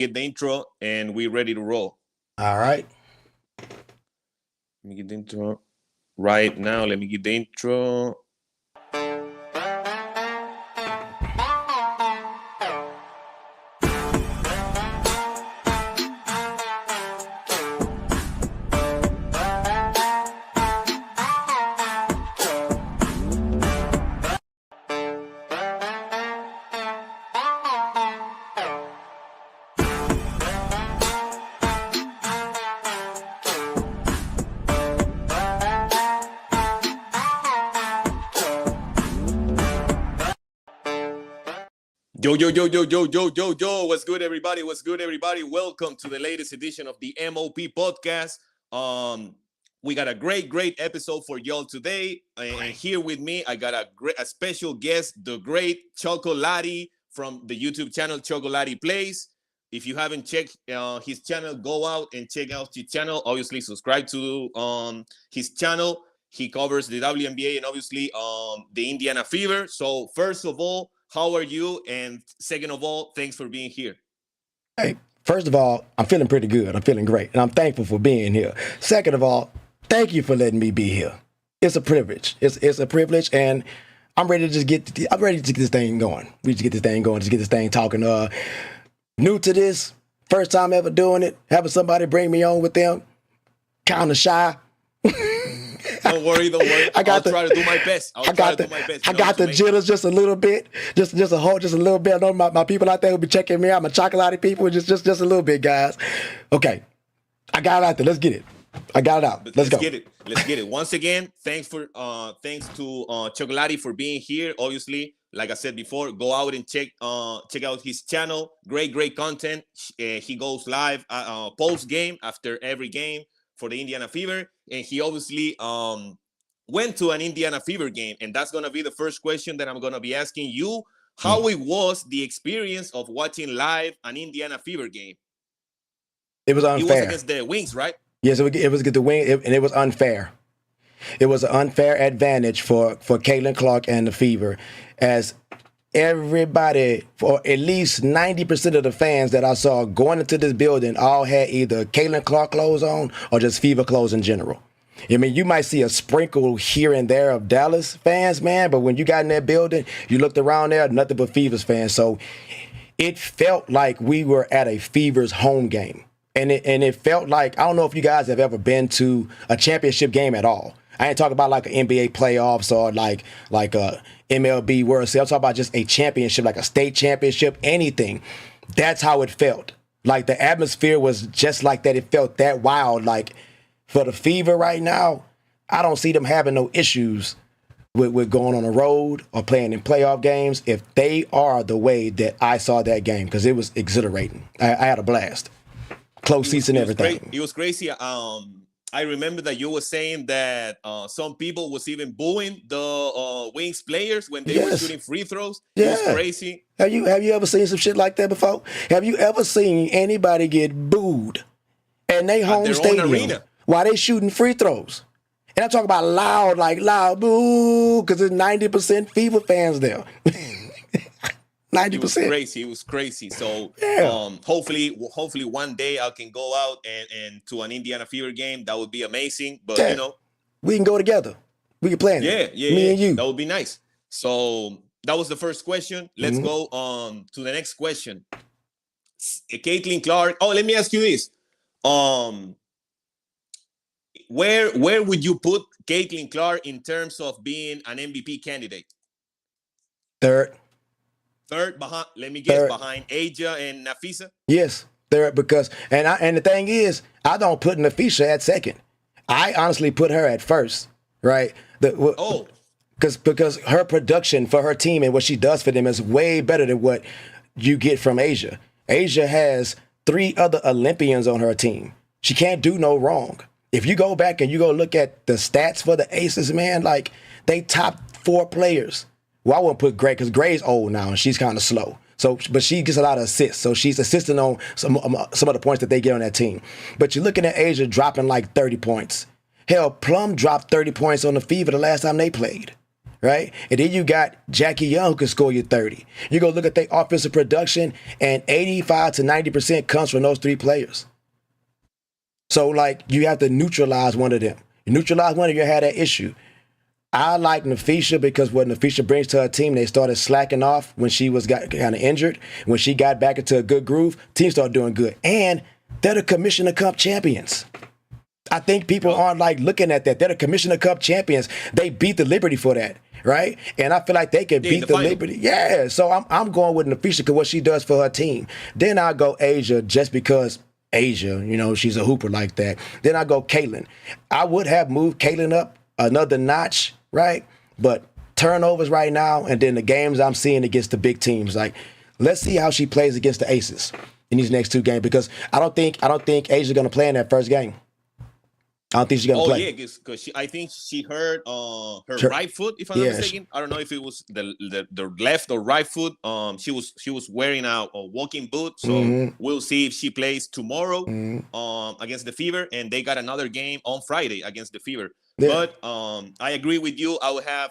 get the intro and we're ready to roll. All right. Let me get the intro right now. Let me get the intro. Yo, what's good, everybody? Welcome to the latest edition of the MOP podcast. We got a great episode for y'all today. And here with me, I got a special guest, the great Chacalatee from the YouTube channel Chacalatee Plays. If you haven't checked his channel, go out and check out his channel. Obviously, subscribe to his channel. He covers the WNBA and obviously the Indiana Fever. So first of all, how are you? And second of all, thanks for being here. Hey, first of all, I'm feeling pretty good. I'm feeling great. And I'm thankful for being here. Second of all, thank you for letting me be here. It's a privilege. It's a privilege. And I'm ready to get this thing going. We just get this thing going, just get this thing talking. New to this, first time ever doing it, having somebody bring me on with them, kind of shy. Don't worry. I'll try to do my best. I got the jitters just a little bit, just a little bit. I know my people out there will be checking me out. My Chacalatee people, just a little bit, guys. Okay, I got it out there. Let's get it. I got it out. Let's go. Let's get it. Once again, thanks to Chacalatee for being here. Obviously, like I said before, go out and check out his channel. Great content. He goes live post game after every game for the Indiana Fever, and he obviously went to an Indiana Fever game, and that's gonna be the first question that I'm gonna be asking you. How it was the experience of watching live an Indiana Fever game? It was unfair. It was against the Wings, right? Yes, it was against the Wings, and it was unfair. It was an unfair advantage for Caitlin Clark and the Fever, as everybody, for at least 90% of the fans that I saw going into this building, all had either Caitlin Clark clothes on or just Fever clothes in general. I mean, you might see a sprinkle here and there of Dallas fans, man, but when you got in that building, you looked around there, nothing but Fever's fans. So it felt like we were at a Fever's home game. And it felt like, I don't know if you guys have ever been to a championship game at all. I ain't talking about like an NBA playoffs or like a MLB World Series. I'm talking about just a championship, like a state championship, anything. That's how it felt. Like the atmosphere was just like that. It felt that wild. Like for the Fever right now, I don't see them having no issues with going on the road or playing in playoff games if they are the way that I saw that game, because it was exhilarating. I had a blast. Close seats and everything. It was crazy. I remember that you were saying that some people was even booing the Wings players when they were shooting free throws. Yeah. It was crazy. Have you ever seen some shit like that before? Have you ever seen anybody get booed in their home stadium while they shooting free throws? And I'm talking about loud boo, because there's 90% Fever fans there. 90%. It was crazy. So hopefully one day I can go out and to an Indiana Fever game. That would be amazing. But you know, we can go together. We can plan. Me and you. That would be nice. So that was the first question. Let's go on to the next question. Caitlin Clark. Oh, let me ask you this. Where would you put Caitlin Clark in terms of being an MVP candidate? Third behind. Let me guess, behind Aja and Nafisa. Yes, third, because and the thing is, I don't put Nafisa at second. I honestly put her at first, right? Because her production for her team and what she does for them is way better than what you get from Aja. Aja has 3 other Olympians on her team. She can't do no wrong. If you go back and you go look at the stats for the Aces, man, like they top 4 players. Well, I wouldn't put Gray because Gray's old now and she's kind of slow. So, but she gets a lot of assists. So she's assisting on some of the points that they get on that team. But you're looking at Asia dropping like 30 points. Hell, Plum dropped 30 points on the Fever the last time they played. right? And then you got Jackie Young who can score you 30. You go look at their offensive production, and 85 to 90% comes from those three players. So, like, you have to neutralize one of them. You neutralize one of you, had that issue. I like Nafisha because what Nafisha brings to her team, they started slacking off when she got kind of injured. When she got back into a good groove, team started doing good. And they're the Commissioner Cup champions. I think people aren't like looking at that. They're the Commissioner Cup champions. They beat the Liberty for that, right? And I feel like they can beat the Liberty. Yeah, so I'm going with Nafisha because what she does for her team. Then I go Asia just because Asia, you know, she's a hooper like that. Then I go Caitlin. I would have moved Caitlin up another notch, right? But turnovers right now, and then the games I'm seeing against the big teams, like, let's see how she plays against the Aces in these next two games, because I don't think Asia's going to play in that first game. I don't think she's gonna play. Oh yeah, because I think she hurt her right foot, if I'm not mistaken. I don't know if it was the left or right foot. She was wearing a walking boot, so we'll see if she plays tomorrow against the Fever, and they got another game on Friday against the Fever. Yeah. But I agree with you. I would have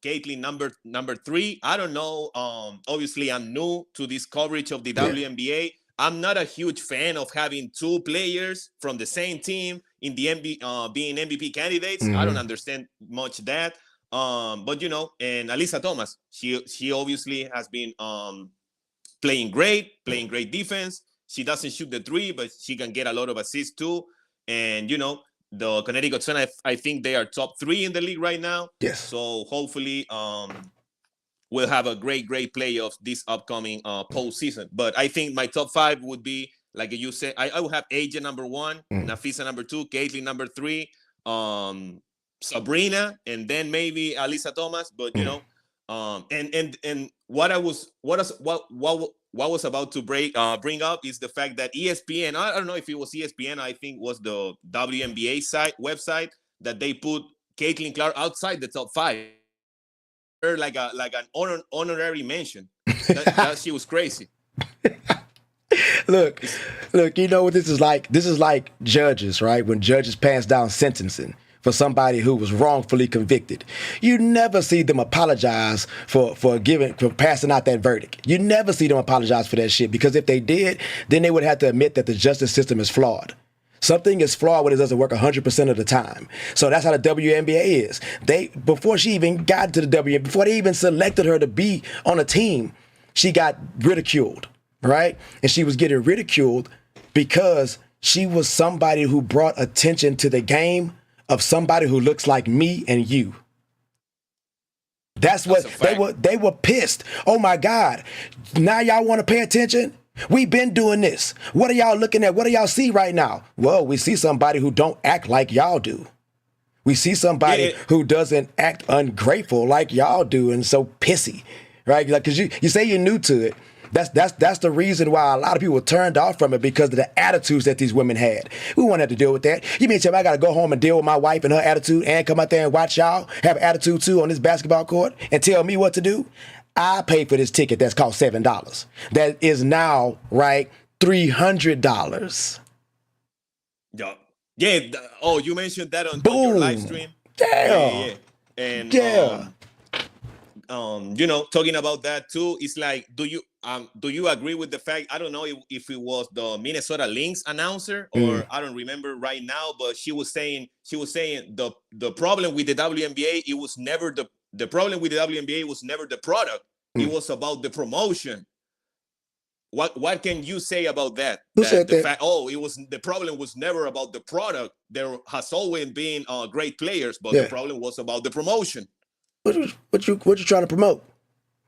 Caitlin number 3. I don't know. Obviously, I'm new to this coverage of the WNBA. I'm not a huge fan of having two players from the same team in the being MVP candidates. I don't understand much that. But you know, and Alyssa Thomas, she obviously has been playing great defense. She doesn't shoot the 3, but she can get a lot of assists too. And you know, the Connecticut Sun, I think they are top 3 in the league right now. Yes. So hopefully, we'll have a great playoffs this upcoming postseason. But I think my top 5 would be, like you said, I would have Asia number 1, Nafisa number 2, Caitlin number 3, Sabrina, and then maybe Alyssa Thomas. But you know, and what was about to bring up is the fact that ESPN, I don't know if it was ESPN, I think was the WNBA website, that they put Caitlin Clark outside the top 5. Like an honorary mention. That she was crazy. Look, you know what this is like? This is like judges, right? When judges pass down sentencing for somebody who was wrongfully convicted. You never see them apologize for passing out that verdict. You never see them apologize for that shit, because if they did, then they would have to admit that the justice system is flawed. Something is flawed when it doesn't work 100% of the time. So that's how the WNBA is. Before she even got to the WNBA, before they even selected her to be on a team, she got ridiculed, right? And she was getting ridiculed because she was somebody who brought attention to the game of somebody who looks like me and you. That's what they were pissed. Oh my God, now y'all want to pay attention? We've been doing this. What are y'all looking at? What do y'all see right now? Well, we see somebody who don't act like y'all do. We see somebody who doesn't act ungrateful like y'all do, and so pissy, right? Like, because you say you're new to it. That's the reason why a lot of people turned off from it, because of the attitudes that these women had. We won't have to deal with that. You mean tell me I got to go home and deal with my wife and her attitude, and come out there and watch y'all have attitude too on this basketball court and tell me what to do? I paid for this ticket that's cost $7. That is now, right, $300. Yeah. Oh, you mentioned that on your live stream. Yeah. And you know, talking about that too, it's like, do you agree with the fact? I don't know if it was the Minnesota Lynx announcer, or I don't remember right now, but she was saying the problem with the WNBA, it was never the problem with the WNBA was never the product. It was about the promotion. What can you say about that? Who said that? The problem was never about the product. There has always been great players, but the problem was about the promotion. What you trying to promote?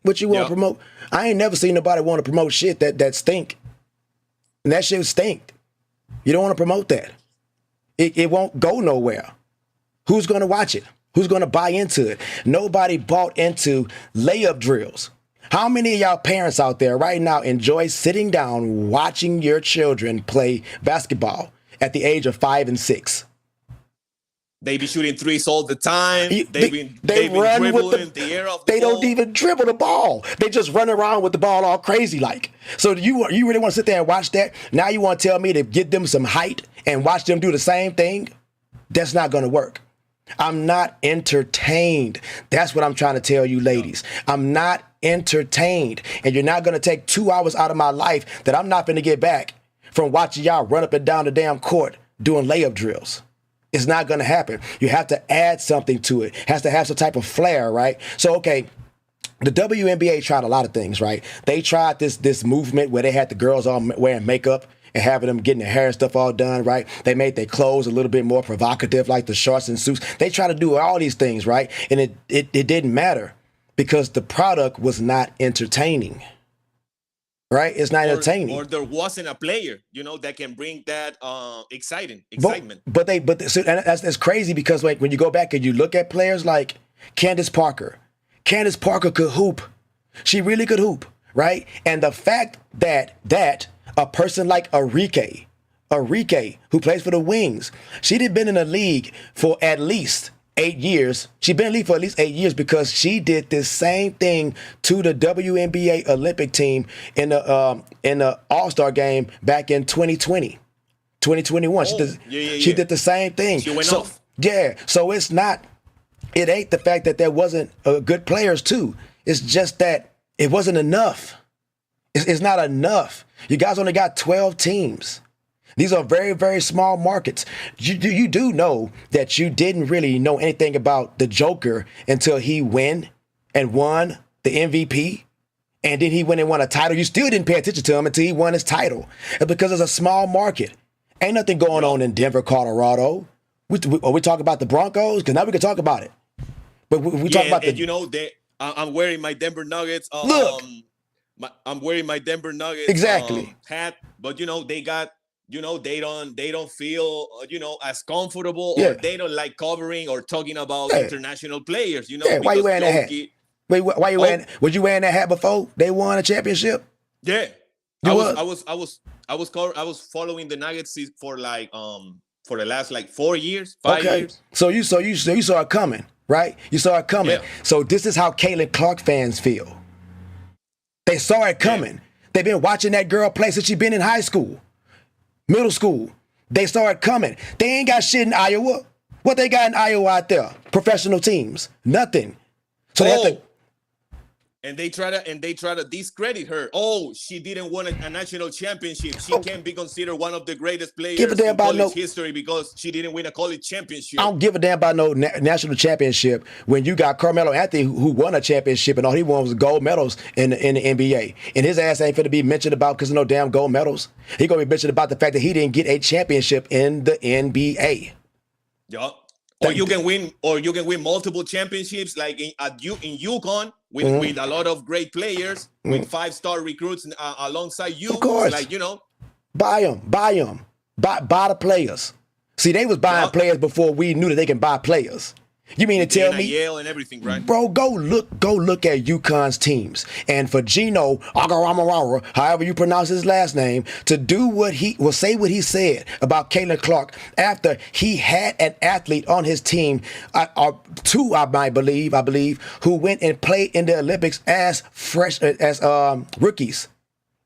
What you want to promote? I ain't never seen nobody want to promote shit that stink. And that shit stink. You don't want to promote that. It won't go nowhere. Who's going to watch it? Who's going to buy into it? Nobody bought into layup drills. How many of y'all parents out there right now enjoy sitting down watching your children play basketball at the age of 5 and 6? They be shooting threes all the time. They run dribbling with the air off They ball. don't even dribble the ball. They just run around with the ball all crazy like. So you really want to sit there and watch that? Now you want to tell me to get them some height and watch them do the same thing? That's not going to work. I'm not entertained. That's what I'm trying to tell you, ladies. I'm not entertained. And you're not going to take 2 hours out of my life that I'm not going to get back from watching y'all run up and down the damn court doing layup drills. It's not going to happen. You have to add something to it. It has to have some type of flair, right? So, okay, the WNBA tried a lot of things, right? They tried this movement where they had the girls all wearing makeup and having them getting their hair and stuff all done, right? They made their clothes a little bit more provocative, like the shorts and suits. They try to do all these things, right? And it didn't matter because the product was not entertaining, right? It's not entertaining. Or there wasn't a player, that can bring that excitement. So that's crazy because like when you go back and you look at players like Candace Parker could hoop. She really could hoop, right? And the fact that a person like Arike, who plays for the Wings, she'd been in the league for at least 8 years. She'd been in the league for at least 8 years because she did this same thing to the WNBA Olympic team in the All-Star game back in 2020, 2021. She did the same thing. She went off. Yeah. So it ain't the fact that there wasn't good players too. It's just that it wasn't enough. It's not enough. You guys only got 12 teams. These are very, very small markets. You do know that you didn't really know anything about the Joker until he won the MVP. And then he went and won a title. You still didn't pay attention to him until he won his title. And because it's a small market. Ain't nothing going on in Denver, Colorado. Are we talking about the Broncos? Because now we can talk about it. But we talk about I'm wearing my Denver Nuggets. Look. I'm wearing my Denver Nuggets hat, but they got they don't feel as comfortable or they don't like covering or talking about international players. Why you wearing that hat? Wait, why you wearing? Was you wearing that hat before they won a championship? Yeah, I was following the Nuggets for for the last 4 years, 5 years. So you saw it coming, right? You saw it coming. Yeah. So this is how Caitlin Clark fans feel. They saw it coming. Yeah. They've been watching that girl play since she's been in high school, middle school. They saw it coming. They ain't got shit in Iowa. What they got in Iowa out there? Professional teams. Nothing. So they have to. And they try to discredit her. Oh, she didn't win a national championship. She can't be considered one of the greatest players in college history because she didn't win a college championship. I don't give a damn about no national championship when you got Carmelo Anthony who won a championship and all he won was gold medals in the NBA. And his ass ain't finna be mentioned about because of no damn gold medals. He gonna be mentioned about the fact that he didn't get a championship in the NBA. Yup. Or you can win multiple championships like in UConn with a lot of great players with 5-star recruits alongside you. Of course. Buy them. Buy the players. See, they was buying players before we knew that they can buy players. You mean to tell me? Yale and everything, right? Bro, go look at UConn's teams. And for Gino Agaramarawa, however you pronounce his last name, to do say what he said about Caitlin Clark after he had an athlete on his team, two, I believe, who went and played in the Olympics as rookies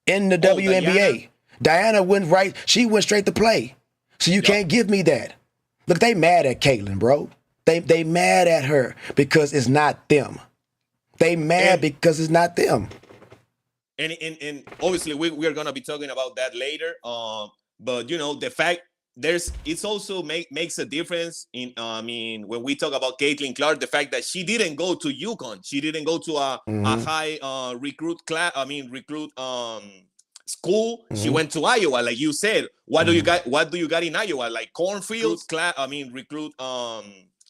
in the WNBA. Diana went right. She went straight to play. So you can't give me that. Look, they mad at Caitlin, bro. They mad at her because it's not them. They mad because it's not them. And obviously we're gonna be talking about that later. But the fact it's also makes a difference in when we talk about Caitlin Clark, the fact that she didn't go to UConn, she didn't go to a high recruit school. She went to Iowa, like you said. What do you got in Iowa? Like cornfields, recruit.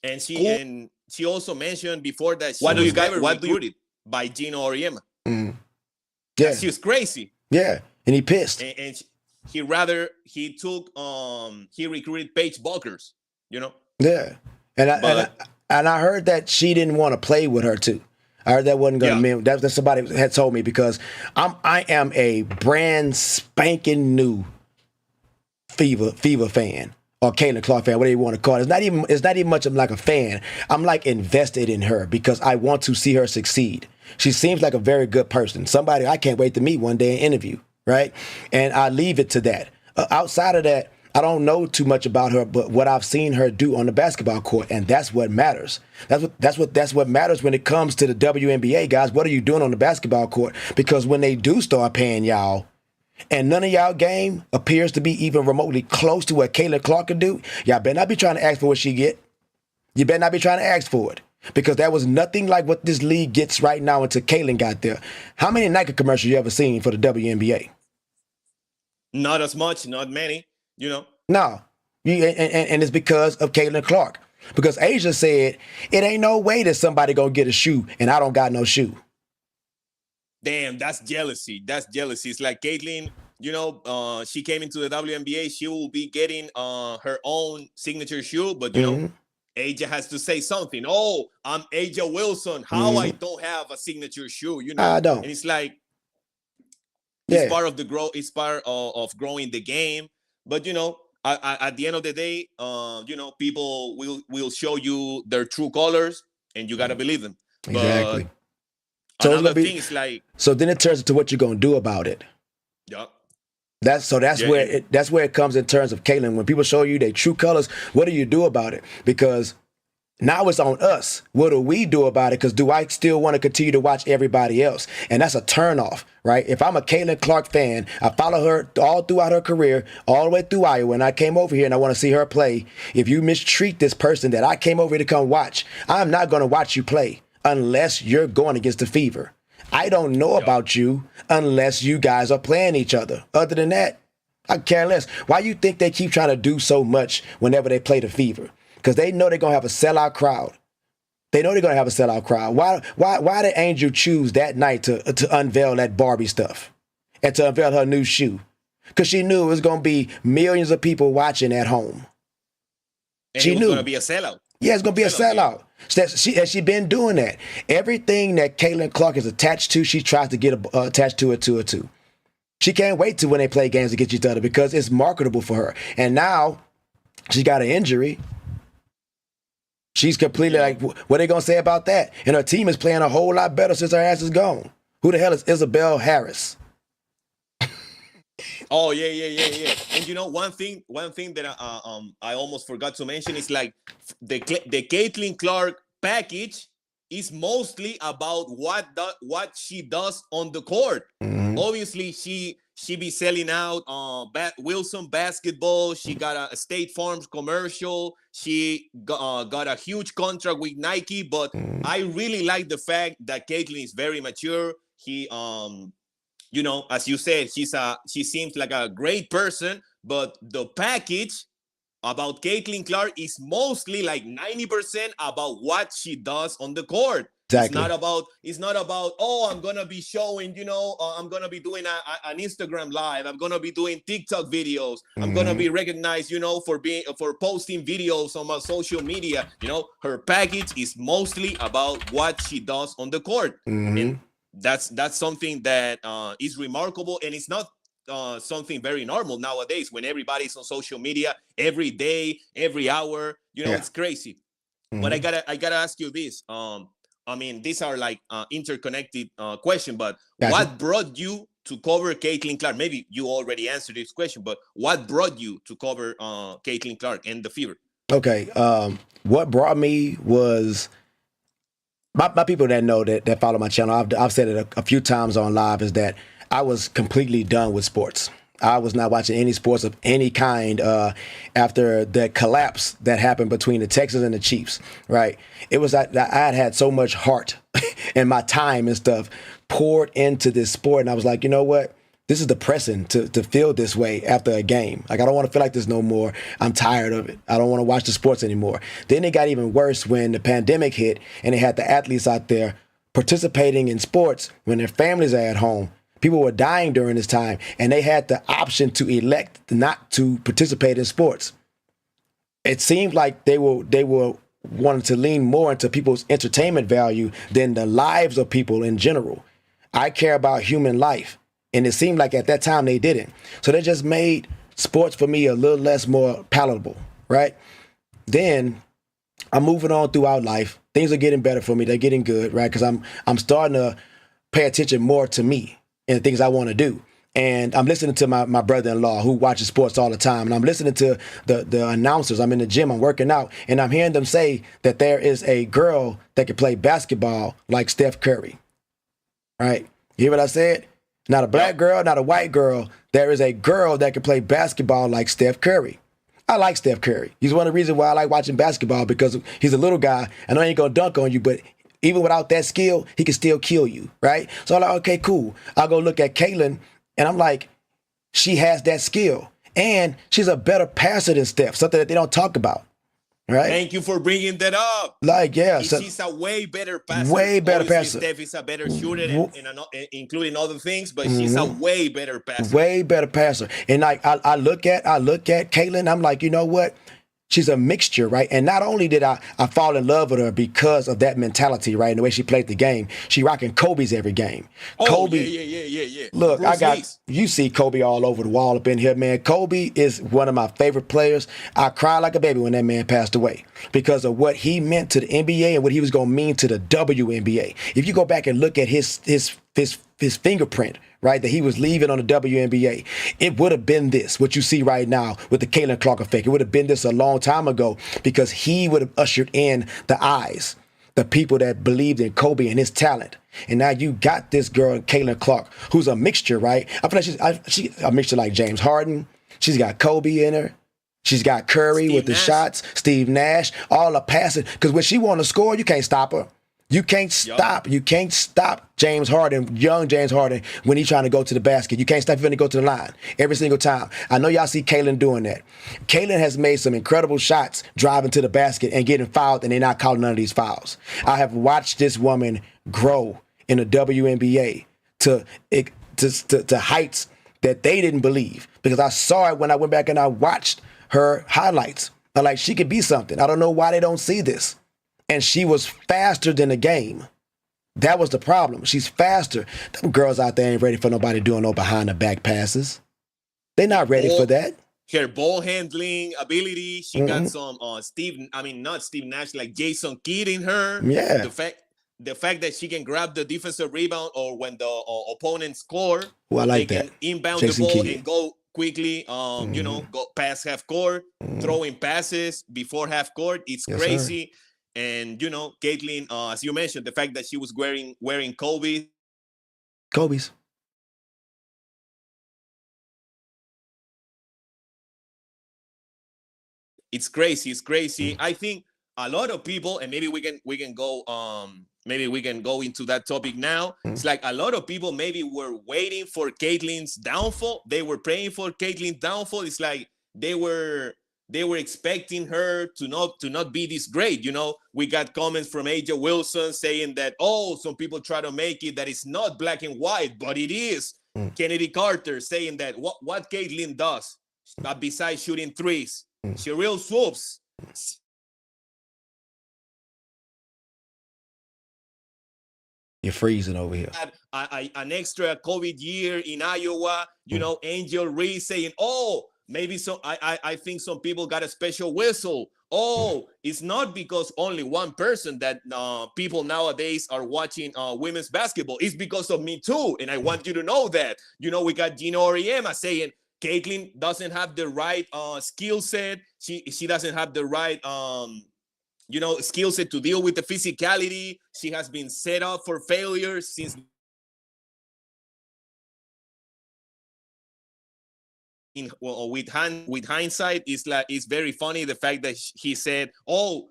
And she also mentioned before that she recruited by Gino Auriemma. Yeah, she was crazy. Yeah, and he pissed. And he recruited Paige Buckers. Yeah, and I heard that she didn't want to play with her too. I heard that wasn't gonna mean that somebody had told me because I am a brand spanking new Fever fan. Or Caitlin Clark fan, whatever you want to call it. It's not even much of like a fan. I'm like invested in her because I want to see her succeed. She seems like a very good person. Somebody I can't wait to meet one day and interview, right? And I leave it to that. Outside of that, I don't know too much about her, but what I've seen her do on the basketball court, and that's what matters. That's what matters when it comes to the WNBA, guys. What are you doing on the basketball court? Because when they do start paying y'all, and none of y'all game appears to be even remotely close to what Caitlin Clark can do, y'all better not be trying to ask for what she get. You better not be trying to ask for it. Because that was nothing like what this league gets right now until Caitlin got there. How many Nike commercials you ever seen for the WNBA? Not as much, not many, you know. No. And it's because of Caitlin Clark. Because Asia said, it ain't no way that somebody gonna get a shoe and I don't got no shoe. Damn, that's jealousy. That's jealousy. It's like Caitlin, you know, she came into the WNBA. She will be getting her own signature shoe, but you know, Aja has to say something. Oh, I'm Aja Wilson. How I don't have a signature shoe, you know? I don't. And it's like it's part of the growth. It's part of growing the game. But you know, at the end of the day, you know, people will show you their true colors, and you gotta believe them. Exactly. But so another thing is like. So then it turns into what you're gonna do about it. Yeah. That's where it comes in terms of Caitlin. When people show you their true colors, what do you do about it? Because now it's on us. What do we do about it? Because do I still want to continue to watch everybody else? And that's a turnoff, right? If I'm a Caitlin Clark fan, I follow her all throughout her career, all the way through Iowa, and I came over here and I want to see her play. If you mistreat this person that I came over here to come watch, I'm not going to watch you play unless you're going against the Fever. I don't know about you unless you guys are playing each other. Other than that, I care less. Why you think they keep trying to do so much whenever they play the Fever? Because they know they're going to have a sellout crowd. They know they're going to have a sellout crowd. Why did Angel choose that night to unveil that Barbie stuff and to unveil her new shoe? Because she knew it was going to be millions of people watching at home. And she knew it was going to be a sellout. Yeah, it's going to be a sellout. She been doing that. Everything that Caitlin Clark is attached to, she tries to get attached to it too. She can't wait till when they play games against each other because it's marketable for her. And now she got an injury. She's completely like, what are they going to say about that? And her team is playing a whole lot better since her ass is gone. Who the hell is Isabel Harris? Oh, yeah. And you know, one thing that I almost forgot to mention is like the Caitlin Clark package is mostly about what she does on the court. Obviously, she be selling out Wilson basketball. She got a State Farm commercial. She got a huge contract with Nike. But I really like the fact that Caitlin is very mature. You know, as you said, she seems like a great person, but the package about Caitlin Clark is mostly like 90% about what she does on the court. Exactly. It's not about, oh, I'm gonna be showing, you know, I'm gonna be doing an Instagram live, I'm gonna be doing TikTok videos, I'm gonna be recognized, you know, for posting videos on my social media. You know, her package is mostly about what she does on the court. And that's something that is remarkable, and it's not something very normal nowadays when everybody's on social media every day, every hour. You know, it's crazy. But I gotta ask you this. I mean, these are like interconnected question, but what brought you to cover Caitlin Clark? Maybe you already answered this question, but what brought you to cover Caitlin Clark and the Fever? Okay, what brought me was my people that know that follow my channel. I've said it a few times on live is that I was completely done with sports. I was not watching any sports of any kind after the collapse that happened between the Texans and the Chiefs, right? It was that I had so much heart and my time and stuff poured into this sport. And I was like, you know what? This is depressing to feel this way after a game. Like, I don't want to feel like this no more. I'm tired of it. I don't want to watch the sports anymore. Then it got even worse when the pandemic hit and they had the athletes out there participating in sports when their families are at home. People were dying during this time, and they had the option to elect not to participate in sports. It seemed like they were wanting to lean more into people's entertainment value than the lives of people in general. I care about human life, and it seemed like at that time they didn't. So they just made sports for me a little less more palatable, right? Then I'm moving on throughout life. Things are getting better for me. They're getting good, right? Because I'm starting to pay attention more to me and things I want to do. And I'm listening to my brother-in-law who watches sports all the time. And I'm listening to the announcers. I'm in the gym, I'm working out, and I'm hearing them say that there is a girl that can play basketball like Steph Curry. Right? You hear what I said? Not a black girl, not a white girl. There is a girl that can play basketball like Steph Curry. I like Steph Curry. He's one of the reasons why I like watching basketball, because he's a little guy. I know he ain't going to dunk on you, but even without that skill, he can still kill you, right? So I'm like, okay, cool. I'll go look at Caitlin, and I'm like, she has that skill. And she's a better passer than Steph, something that they don't talk about, right? Thank you for bringing that up. Like, yeah. She's a way better passer. Way better Obviously, passer. Steph is a better shooter, including other things, but she's a way better passer. Way better passer. And like, I look at Caitlin, I'm like, you know what? She's a mixture, right? And not only did I fall in love with her because of that mentality, right? And the way she played the game. She rocking Kobe's every game. Oh, Kobe, yeah. Look, Bruce you see Kobe all over the wall up in here, man. Kobe is one of my favorite players. I cried like a baby when that man passed away because of what he meant to the NBA and what he was going to mean to the WNBA. If you go back and look at his fingerprint, right, that he was leaving on the WNBA, it would have been this, what you see right now with the Caitlin Clark effect. It would have been this a long time ago because he would have ushered in the eyes, the people that believed in Kobe and his talent. And now you got this girl, Caitlin Clark, who's a mixture, right? I feel like she's a mixture like James Harden. She's got Kobe in her. She's got Curry with the shots, Steve Nash, all the passing. Because when she want to score, you can't stop her. You can't stop. You can't stop James Harden, young James Harden, when he's trying to go to the basket. You can't stop him when he go to the line every single time. I know y'all see Caitlin doing that. Caitlin has made some incredible shots driving to the basket and getting fouled, and they're not calling none of these fouls. I have watched this woman grow in the WNBA to heights that they didn't believe, because I saw it when I went back and I watched her highlights. I'm like, she could be something. I don't know why they don't see this. And she was faster than the game. That was the problem. She's faster. Them girls out there ain't ready for nobody doing no behind the back passes. They're not ready for that. Her ball handling ability. She got some not Steve Nash, like Jason Kidd in her. Yeah. The fact that she can grab the defensive rebound, or when the opponent score, I like they that. can inbound Jason the ball Kidd. and go quickly, go past half court, throwing passes before half court. It's crazy. Sir. And, Caitlin, as you mentioned, the fact that she was wearing Kobe's. It's crazy. I think a lot of people, and maybe we can go into that topic now. It's like a lot of people maybe were waiting for Caitlin's downfall. They were praying for Caitlin's downfall. It's like they were expecting her to not be this great. We got comments from AJ Wilson saying that, some people try to make it that it's not black and white, but it is. Kennedy Carter saying that what Caitlin does, besides shooting threes, she real swoops. You're freezing over here. An extra COVID year in Iowa, Angel Reese saying, maybe so. I think some people got a special whistle. It's not because only one person that people nowadays are watching women's basketball. It's because of me too. And I want you to know that. We got Gino Oriema saying Caitlin doesn't have the right skill set. She doesn't have the right skill set to deal with the physicality. She has been set up for failure since. With hindsight, it's very funny the fact that he said,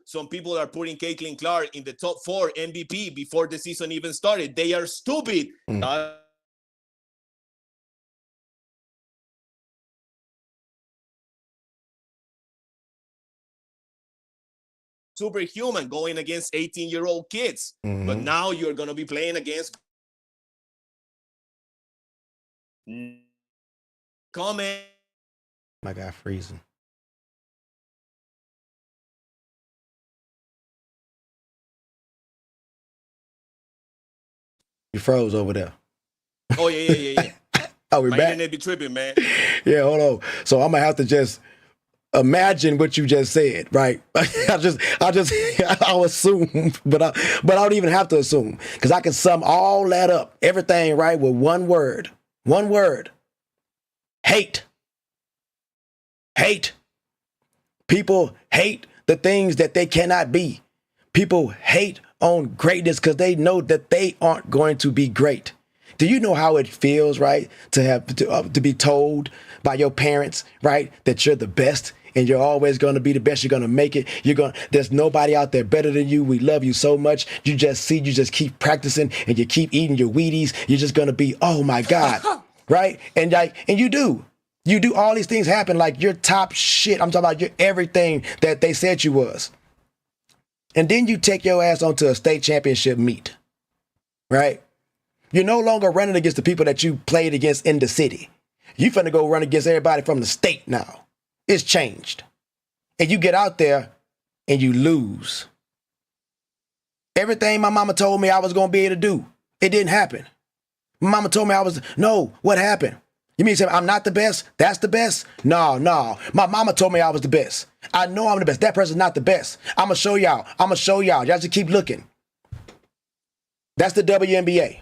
some people are putting Caitlin Clark in the top 4 MVP before the season even started. They are stupid. Superhuman going against 18-year-old kids. But now you're going to be playing against comment. My guy freezing. You froze over there. Oh, yeah. Oh, we're My back. internet be tripping, man. Yeah, hold on. So I'm gonna have to just imagine what you just said, right? I'll assume, but I don't even have to assume, because I can sum all that up, everything, right, with one word. One word. hate. Hate. People hate the things that they cannot be. People hate on greatness because they know that they aren't going to be great. Do you know how it feels, right, to have to be told by your parents, right, that you're the best and you're always going to be the best. You're going to make it. There's nobody out there better than you. We love you so much. You just keep practicing and you keep eating your Wheaties. You're just going to be, oh my God, right? And you do. You do all these things happen like you're top shit. I'm talking about you're everything that they said you was. And then you take your ass onto a state championship meet, right? You're no longer running against the people that you played against in the city. You finna go run against everybody from the state now. It's changed. And you get out there and you lose. Everything my mama told me I was gonna be able to do, it didn't happen. My mama told me what happened? You mean to say I'm not the best? That's the best? No. My mama told me I was the best. I know I'm the best. That person's not the best. I'm going to show y'all. Y'all just keep looking. That's the WNBA.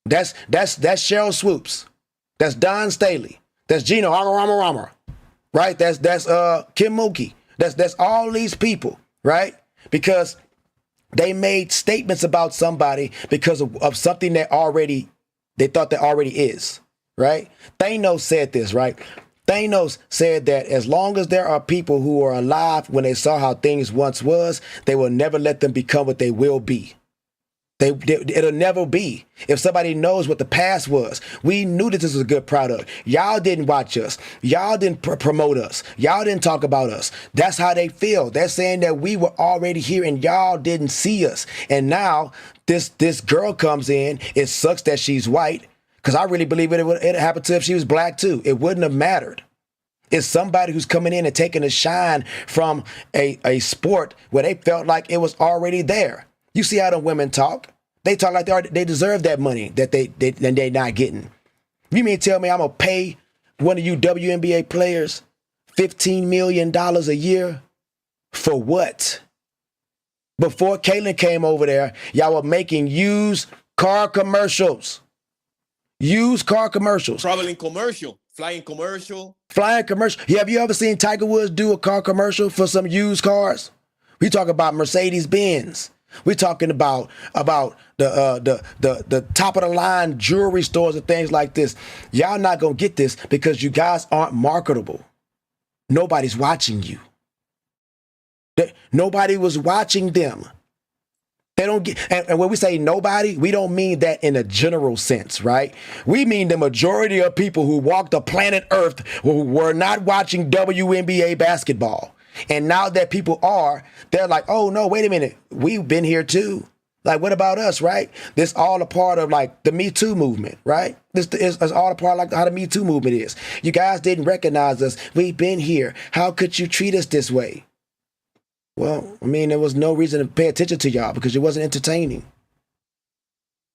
That's Cheryl Swoops. That's Don Staley. That's Gino Rama. Right? That's Kim Mookie. That's all these people, right? Because they made statements about somebody because of something they thought that already is. Right? Thanos said this, right? Thanos said that as long as there are people who are alive when they saw how things once was, they will never let them become what they will be. It'll never be. If somebody knows what the past was, we knew that this was a good product. Y'all didn't watch us. Y'all didn't promote us. Y'all didn't talk about us. That's how they feel. They're saying that we were already here and y'all didn't see us. And now this girl comes in. It sucks that she's white. Because I really believe it would happen to if she was black too. It wouldn't have mattered. It's somebody who's coming in and taking a shine from a sport where they felt like it was already there. You see how the women talk? They talk like they deserve that money that they're not getting. You mean tell me I'm gonna pay one of you WNBA players $15 million a year for what? Before Caitlin came over there, y'all were making used car commercials. Used car commercials. Traveling commercial. Flying commercial. Flying commercial. Yeah, have you ever seen Tiger Woods do a car commercial for some used cars? We talk about Mercedes-Benz. We're talking about the top of the line jewelry stores and things like this. Y'all not gonna get this because you guys aren't marketable. Nobody's watching you. Nobody was watching them. They don't get, and when we say nobody, we don't mean that in a general sense, right? We mean the majority of people who walk the planet Earth who were not watching WNBA basketball. And now that people are, they're like, oh no, wait a minute. We've been here too. Like, what about us, right? This all a part of like the Me Too movement, right? This is all a part of like how the Me Too movement is. You guys didn't recognize us. We've been here. How could you treat us this way? Well, I mean, there was no reason to pay attention to y'all because it wasn't entertaining.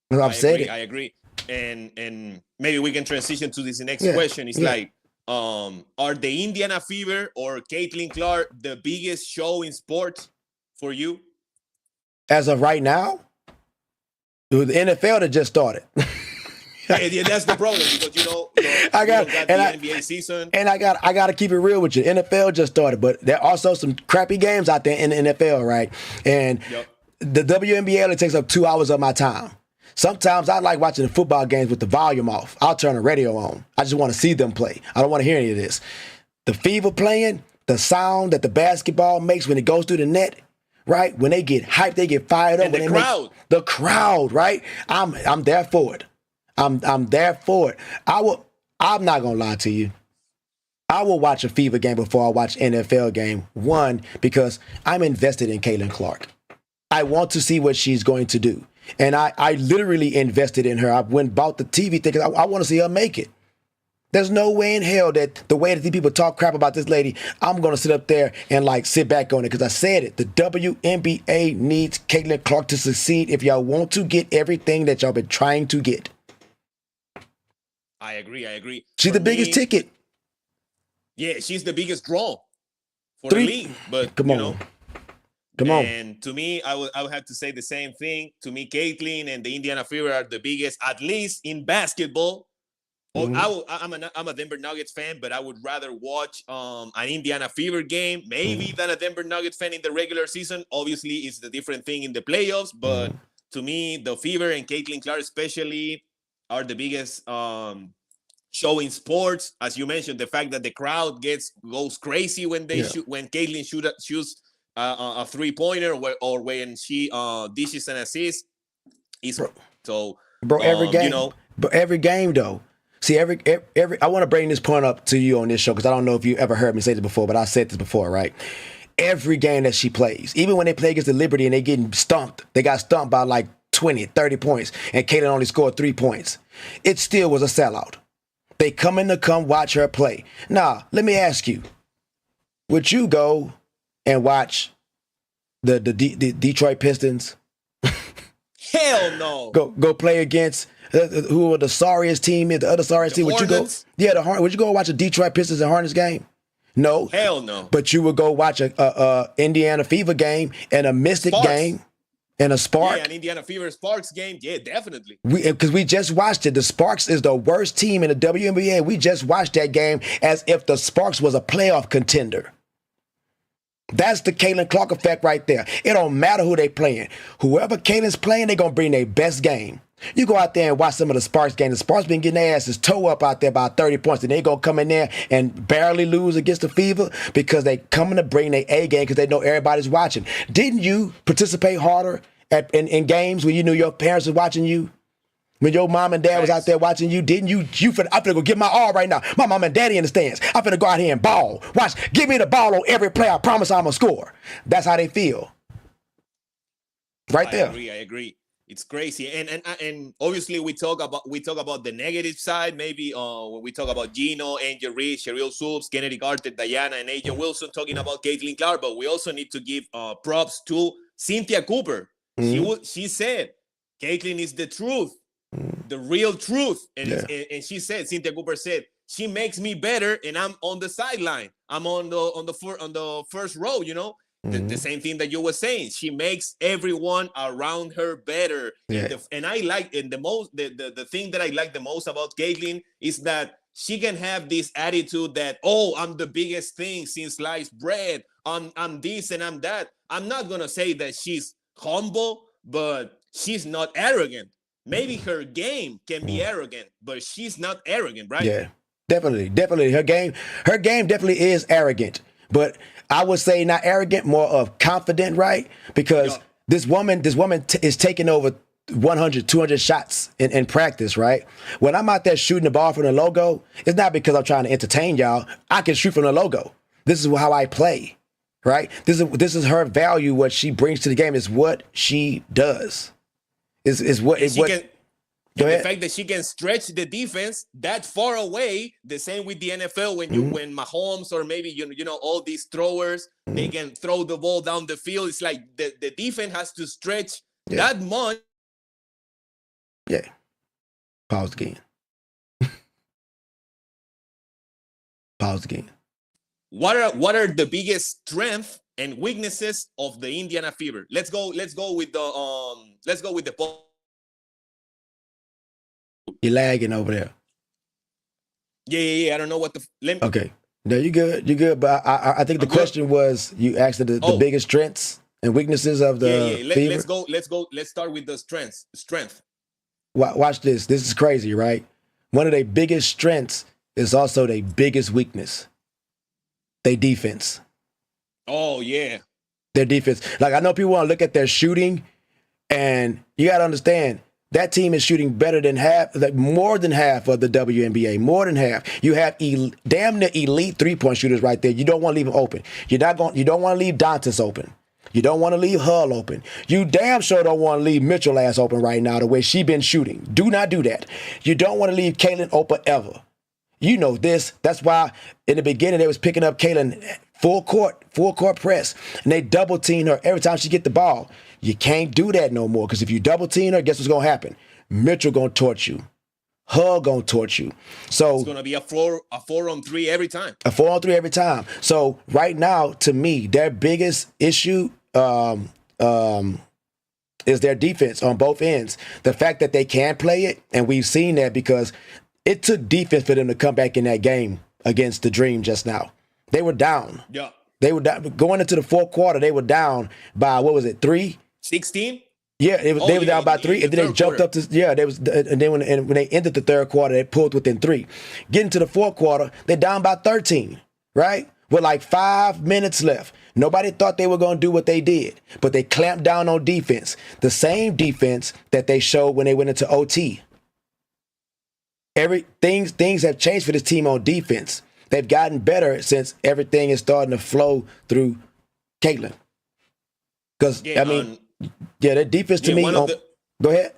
I agree. And maybe we can transition to this next question. It's like, are the Indiana Fever or Caitlin Clark the biggest show in sports for you? As of right now, the NFL that just started. Yeah, that's the problem because I got the NBA season, and I got to keep it real with you. NFL just started, but there are also some crappy games out there in the NFL, right? And the WNBA only takes up 2 hours of my time. Sometimes I like watching the football games with the volume off. I'll turn the radio on. I just want to see them play. I don't want to hear any of this. The Fever playing, the sound that the basketball makes when it goes through the net, right? When they get hyped, they get fired up. And the crowd, right? I'm there for it. I'm there for it. I'm not gonna lie to you. I will watch a Fever game before I watch NFL game. One, because I'm invested in Caitlin Clark. I want to see what she's going to do. And I literally invested in her. I went and bought the TV thing because I want to see her make it. There's no way in hell that the way that these people talk crap about this lady, I'm going to sit up there and like sit back on it because I said it. The WNBA needs Caitlin Clark to succeed if y'all want to get everything that y'all been trying to get. I agree. She's the biggest ticket. Yeah, she's the biggest draw for the league. But come on. And to me, I would have to say the same thing. To me, Caitlin and the Indiana Fever are the biggest, at least in basketball. Or I'm a Denver Nuggets fan, but I would rather watch an Indiana Fever game maybe than a Denver Nuggets fan in the regular season. Obviously, it's the different thing in the playoffs, but to me, the Fever and Caitlin Clark especially are the biggest show in sports. As you mentioned, the fact that the crowd goes crazy when they shoot, when Caitlin shoots a 3-pointer, or when she dishes an assist. Is so, bro. Every game, you know, but every game though. See, every I want to bring this point up to you on this show because I don't know if you ever heard me say this before, but I said this before, right? Every game that she plays, even when they play against the Liberty and they getting stumped, they got stumped by like 20, 30 points, and Caitlin only scored 3 points. It still was a sellout. They come watch her play. Now, let me ask you, would you go and watch the Detroit Pistons? Hell no. Go play against who are the sorriest team is, the other sorriest team. Would you go? Yeah, would you go watch a Detroit Pistons and Hornets game? No. Hell no. But you would go watch a Indiana Fever game and a Mystic game and a Spark. Yeah, an Indiana Fever Sparks game. Yeah, definitely. Because we just watched it. The Sparks is the worst team in the WNBA. We just watched that game as if the Sparks was a playoff contender. That's the Caitlin Clark effect right there. It don't matter who they playing. Whoever Caitlin's playing, they going to bring their best game. You go out there and watch some of the Sparks games. The Sparks been getting their asses toe up out there by 30 points, and they going to come in there and barely lose against the Fever because they coming to bring their A game because they know everybody's watching. Didn't you participate harder in games when you knew your parents were watching you? When your mom and dad was out there watching you, didn't you? I'm finna go get my all right now. My mom and daddy in the stands. I'm finna go out here and ball. Watch, give me the ball on every play. I promise I'm gonna score. That's how they feel. Right there. I agree. It's crazy, and obviously we talk about the negative side. Maybe when we talk about Gino, Angel Reed, Cheryl Swoops, Kennedy Carter, Diana, and AJ Wilson talking about Caitlin Clark, but we also need to give props to Cynthia Cooper. She said Caitlin is the truth. The real truth, and she said, Cynthia Cooper said, she makes me better, and I'm on the sideline. I'm on the first row. You know, the same thing that you were saying. She makes everyone around her better. And I like, and the thing that I like the most about Caitlin is that she can have this attitude that, oh, I'm the biggest thing since sliced bread. I'm this and I'm that. I'm not gonna say that she's humble, but she's not arrogant. Maybe her game can be arrogant, but she's not arrogant, right? Yeah, definitely. Her game definitely is arrogant, but I would say not arrogant, more of confident, right? Because this woman is taking over 100, 200 shots in practice, right? When I'm out there shooting the ball from the logo, it's not because I'm trying to entertain y'all. I can shoot from the logo. This is how I play, right? This is her value. What she brings to the game is what she does. The fact that she can stretch the defense that far away. The same with the NFL when Mahomes or maybe you know all these throwers, they can throw the ball down the field. It's like the defense has to stretch that much. Yeah. Pause again. What are the biggest strengths and weaknesses of the Indiana Fever? Let's go with the You're lagging over there. Yeah. I don't know what okay. No, you're good. But I think the question was, you asked the biggest strengths and weaknesses of the Fever. Let's go. Let's start with the strength. Watch this. This is crazy, right? One of their biggest strengths is also their biggest weakness. Their defense. Oh, yeah. Their defense. Like, I know people want to look at their shooting, and you got to understand, that team is shooting better than more than half of the WNBA. More than half. You have damn near elite three-point shooters right there. You don't want to leave them open. You don't want to leave Dantas open. You don't want to leave Hull open. You damn sure don't want to leave Mitchell ass open right now the way she been shooting. Do not do that. You don't want to leave Caitlin open ever. You know this. That's why in the beginning they was picking up Caitlin full court press, and they double team her every time she get the ball. You can't do that no more, because if you double team her, guess what's gonna happen? Mitchell gonna torch you. Hull gonna torch you. So it's gonna be a 4-on-3 every time. A 4-on-3 every time. So right now, to me, their biggest issue is their defense on both ends. The fact that they can play it, and we've seen that because it took defense for them to come back in that game against the Dream just now. They were down. Yeah. They were down. Going into the fourth quarter, they were down by, what was it, 3? 16? Yeah, they were down by 3, and then they jumped quarter. up to, and then when they ended the third quarter, they pulled within 3. Getting to the fourth quarter, they're down by 13, right? With like 5 minutes left. Nobody thought they were going to do what they did, but they clamped down on defense. The same defense that they showed when they went into OT. Things have changed for this team on defense. They've gotten better since everything is starting to flow through Caitlin. Because, their defense to me. Go ahead.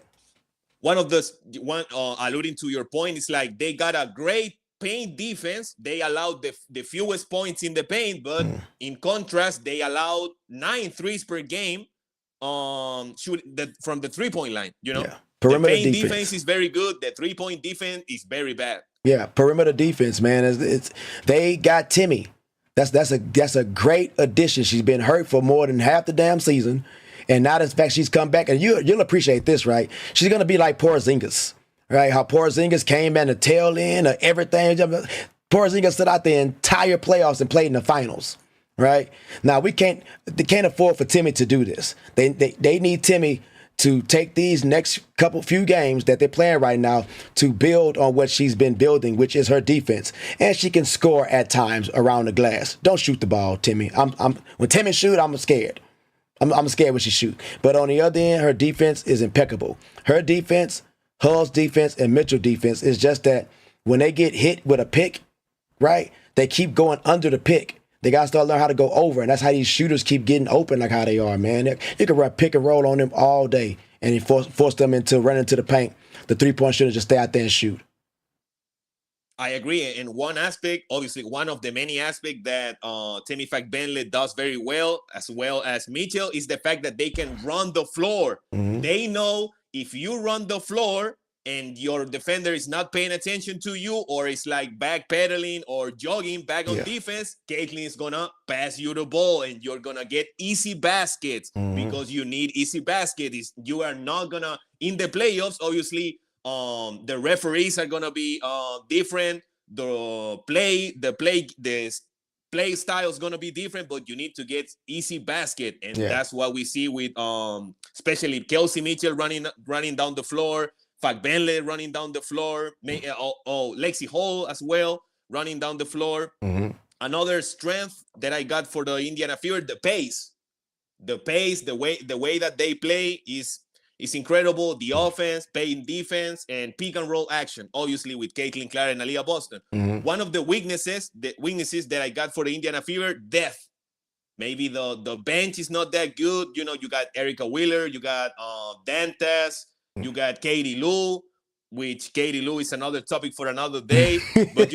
Alluding to your point, is like they got a great paint defense. They allowed the fewest points in the paint, but in contrast, they allowed 9 threes per game from the 3-point line. Yeah. Perimeter the paint defense is very good. The 3-point defense is very bad. Yeah, perimeter defense, man. They got Timmy. That's a great addition. She's been hurt for more than half the damn season, and now the fact she's come back, and you'll appreciate this, right? She's gonna be like Porzingis, right? How Porzingis came in the tail end of everything. Porzingis stood out the entire playoffs and played in the finals, right? Now they can't afford for Timmy to do this. They need Timmy to take these next few games that they're playing right now to build on what she's been building, which is her defense. And she can score at times around the glass. Don't shoot the ball, Timmy. When Timmy shoot, I'm scared. I'm scared when she shoot. But on the other end, her defense is impeccable. Her defense, Hull's defense, and Mitchell defense is just that when they get hit with a pick, right, they keep going under the pick. They got to start learning how to go over, and that's how these shooters keep getting open like how they are, man. You can run pick and roll on them all day and force them into running into the paint. The three-point shooter just stay out there and shoot. I agree. In one aspect, obviously, one of the many aspects that Timmy Bentley does very well as Mitchell, is the fact that they can run the floor. Mm-hmm. They know if you run the floor and your defender is not paying attention to you, or it's like backpedaling or jogging back on defense, Caitlin is gonna pass you the ball and you're gonna get easy baskets because you need easy baskets. You are not gonna, in the playoffs, obviously, the referees are gonna be different. The play style is gonna be different, but you need to get easy basket, and that's what we see with especially Kelsey Mitchell running down the floor. Bentley running down the floor, Lexi Hall as well running down the floor. Mm-hmm. Another strength that I got for the Indiana Fever, the pace, the way that they play is incredible. The offense, playing defense, and pick and roll action, obviously with Caitlin Clark and Aaliyah Boston. Mm-hmm. One of the weaknesses that I got for the Indiana Fever, depth. Maybe the bench is not that good. You got Erica Wheeler, you got Dantas. You got Katie Lou, which Katie Lou is another topic for another day. But,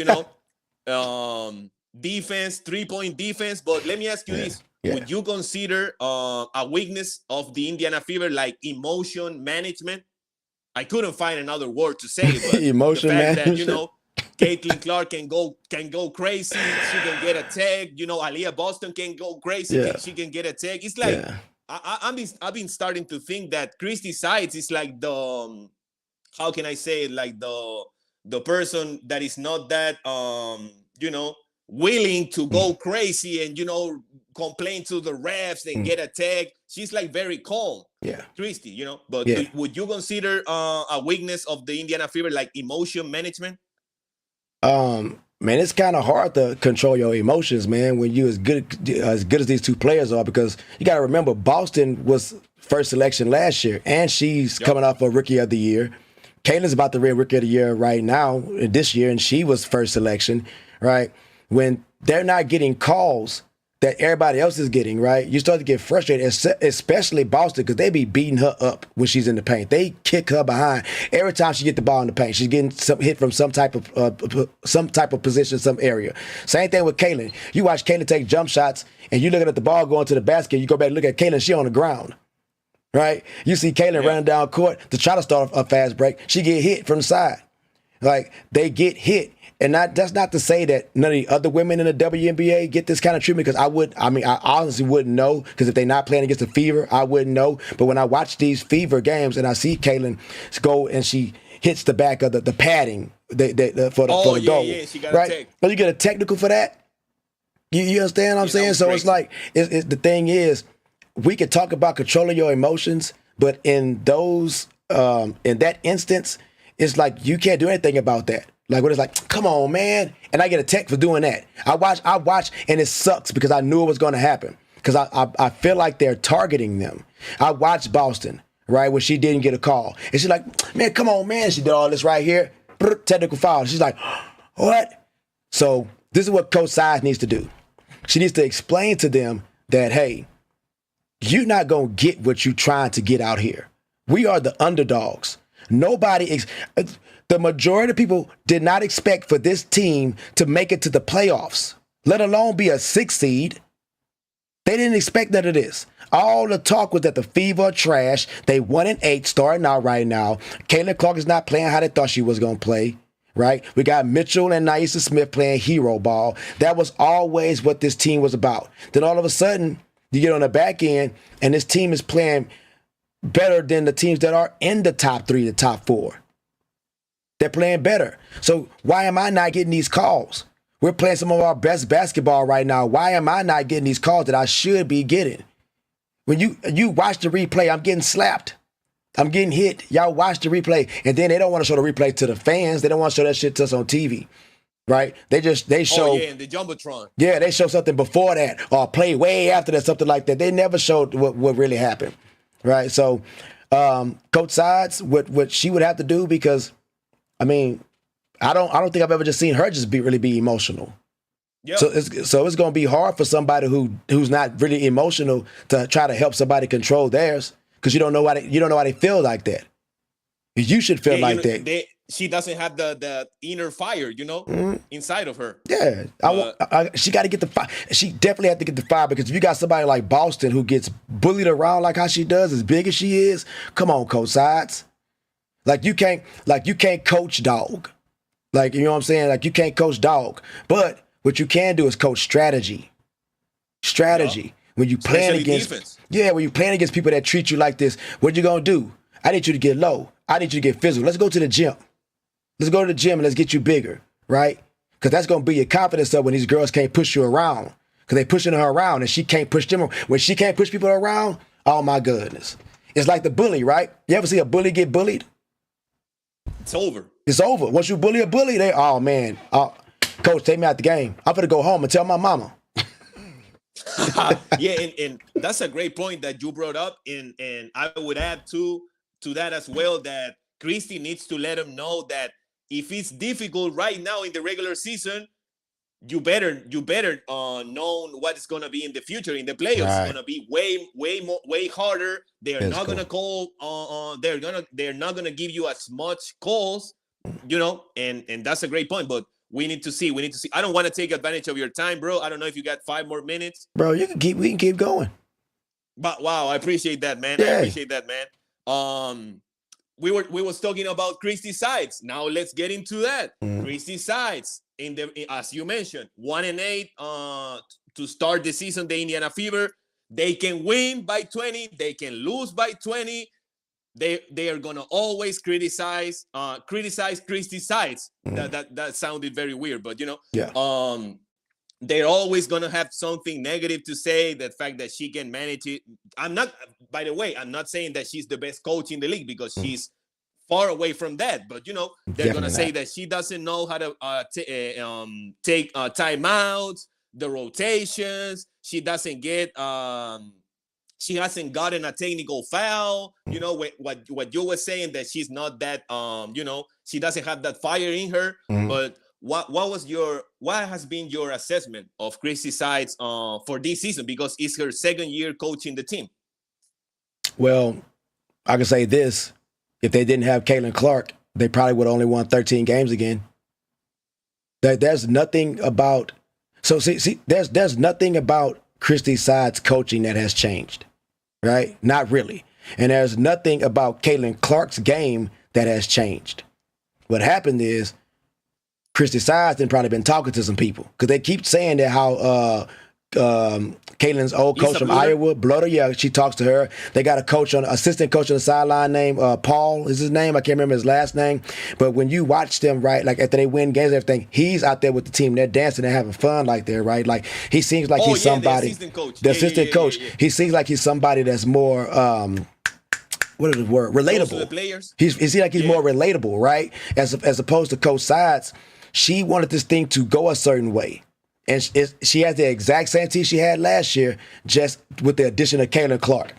defense, 3-point defense. But let me ask you this. Yeah. Would you consider a weakness of the Indiana Fever like emotion management? I couldn't find another word to say it, but emotion the fact management. that, Caitlin Clark can go crazy. She can get a tag. Aaliyah Boston can go crazy. Yeah. She can get a tag. It's like... Yeah. I've been starting to think that Christy Sides is like the how can I say it, like the person that is not that willing to go crazy and complain to the refs and get a tag. She's like very calm. Yeah, Christy, But would you consider a weakness of the Indiana Fever like emotion management? Man, it's kind of hard to control your emotions, man, when you're as good as these two players are, because you got to remember Boston was first selection last year, and she's coming off a Rookie of the Year. Caitlin's about to win Rookie of the Year right now this year, and she was first selection, right? When they're not getting calls that everybody else is getting, right? You start to get frustrated, especially Boston, because they be beating her up when she's in the paint. They kick her behind every time she get the ball in the paint. She's getting hit from some type of position, some area. Same thing with Caitlin. You watch Caitlin take jump shots, and you looking at the ball going to the basket. You go back and look at Caitlin. She on the ground, right? You see Caitlin running down court to try to start a fast break. She get hit from the side. Like, they get hit. And that's not to say that none of the other women in the WNBA get this kind of treatment, because I honestly wouldn't know, because if they're not playing against the Fever, I wouldn't know. But when I watch these Fever games and I see Caitlin go and she hits the back of the padding Oh the yeah, goal, yeah. She got a right? tech. But you get a technical for that. You understand what I'm Yeah, that saying? was So it's crazy. like the thing is, we could talk about controlling your emotions, but in that instance, it's like you can't do anything about that. Like what it's like, come on, man. And I get a text for doing that. I watch, and it sucks because I knew it was going to happen. Because I feel like they're targeting them. I watched Boston, right, where she didn't get a call. And she's like, man, come on, man. She did all this right here. Technical foul. She's like, what? So this is what Coach Sides needs to do. She needs to explain to them that, hey, you're not going to get what you're trying to get out here. We are the underdogs. The majority of people did not expect for this team to make it to the playoffs, let alone be a 6 seed. They didn't expect none of this. All the talk was that the Fever are trash. They 1-8 starting out right now. Caitlin Clark is not playing how they thought she was going to play, right? We got Mitchell and Nyesa Smith playing hero ball. That was always what this team was about. Then all of a sudden, you get on the back end, and this team is playing better than the teams that are in the top 3, the top 4. They're playing better. So why am I not getting these calls? We're playing some of our best basketball right now. Why am I not getting these calls that I should be getting? When you watch the replay, I'm getting slapped. I'm getting hit. Y'all watch the replay. And then they don't want to show the replay to the fans. They don't want to show that shit to us on TV. Right? They show. Oh yeah, and the jumbotron. Yeah, they show something before that or play way after that, something like that. They never showed what really happened. Right? So Coach Sides, what she would have to do, because I mean, I don't think I've ever just seen her just really be emotional. Yep. So it's going to be hard for somebody who's not really emotional to try to help somebody control theirs, because you don't know why they feel like that. You should feel like that. She doesn't have the inner fire, inside of her. Yeah, she got to get the fire. She definitely have to get the fire, because if you got somebody like Boston who gets bullied around like how she does, as big as she is, come on, Coach Sides. Like you can't coach dog. Like, you know what I'm saying? Like, you can't coach dog. But what you can do is coach strategy. Strategy. When you playing against defense. Yeah, when you playing against people that treat you like this, what you gonna do? I need you to get low. I need you to get physical. Let's go to the gym. Let's go to the gym and let's get you bigger, right? Because that's gonna be your confidence up when these girls can't push you around. Because they pushing her around and she can't push them. When she can't push people around, oh my goodness. It's like the bully, right? You ever see a bully get bullied? It's over. It's over. Once you bully a bully, oh man, coach, take me out the game. I'm gonna go home and tell my mama. Yeah, and that's a great point that you brought up, and I would add to that as well, that Christy needs to let him know that if it's difficult right now in the regular season, you better know what it's gonna be in the future in the playoffs. Right. It's gonna be way harder. They're not gonna call. They're not gonna give you as much calls. And that's a great point. But we need to see. I don't want to take advantage of your time, bro. I don't know if you got 5 more minutes. Bro, we can keep going. But wow, I appreciate that, man. Yeah. I appreciate that, man. We was talking about Christy Sides. Now let's get into that. Christy Sides, as you mentioned, 1-8 to start the season. The Indiana Fever, they can win by 20, they can lose by 20. They are gonna always criticize Christy Sides. That sounded very weird, but yeah. They're always gonna have something negative to say. The fact that she can manage it. By the way, I'm not saying that she's the best coach in the league, because she's far away from that. But they're Definitely gonna say that she doesn't know how to take timeouts, the rotations. She doesn't get. She hasn't gotten a technical foul. What you were saying, that she's not that. She doesn't have that fire in her. But what has been your assessment of Christy Sides for this season, because it's her second year coaching the team? Well, I can say this: if they didn't have Caitlin Clark, they probably would have only won 13 games again. There's nothing about there's nothing about Christy Sides coaching that has changed, right? Not really. And there's nothing about Caitlin Clark's game that has changed. What happened is Christy Sides probably been talking to some people, because they keep saying that how Caitlin's old Lisa coach from Bluder? Iowa, Bloder. Yeah, she talks to her. They got a coach assistant coach on the sideline named Paul is his name. I can't remember his last name. But when you watch them, right, like after they win games and everything, he's out there with the team. They're dancing, they're having fun like there, right? Like he seems like he's somebody. The assistant coach. The assistant coach. He seems like he's somebody that's more what is the word? Relatable. To the players. He seems like he's more relatable, right? As opposed to Coach Sides, she wanted this thing to go a certain way. And she has the exact same team she had last year, just with the addition of Caitlin Clark.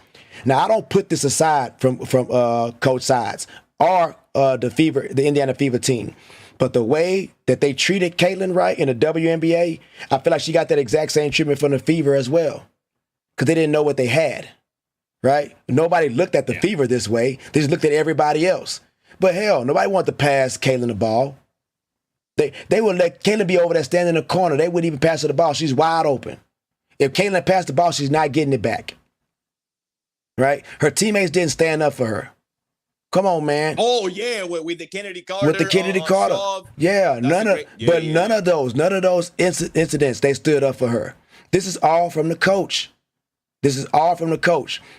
Now, I don't put this aside from Coach Sides or the Indiana Fever team. But the way that they treated Caitlin right in the WNBA, I feel like she got that exact same treatment from the Fever as well. Because they didn't know what they had, right? Nobody looked at the Fever this way. They just looked at everybody else. But hell, nobody wanted to pass Caitlin the ball. They would let Caitlin be over there standing in the corner. They wouldn't even pass her the ball. She's wide open. If Caitlin passed the ball, she's not getting it back. Right? Her teammates didn't stand up for her. Come on, man. Oh yeah, with the Kennedy Carter. With the Kennedy Carter. Yeah, none of those incidents they stood up for her. This is all from the coach.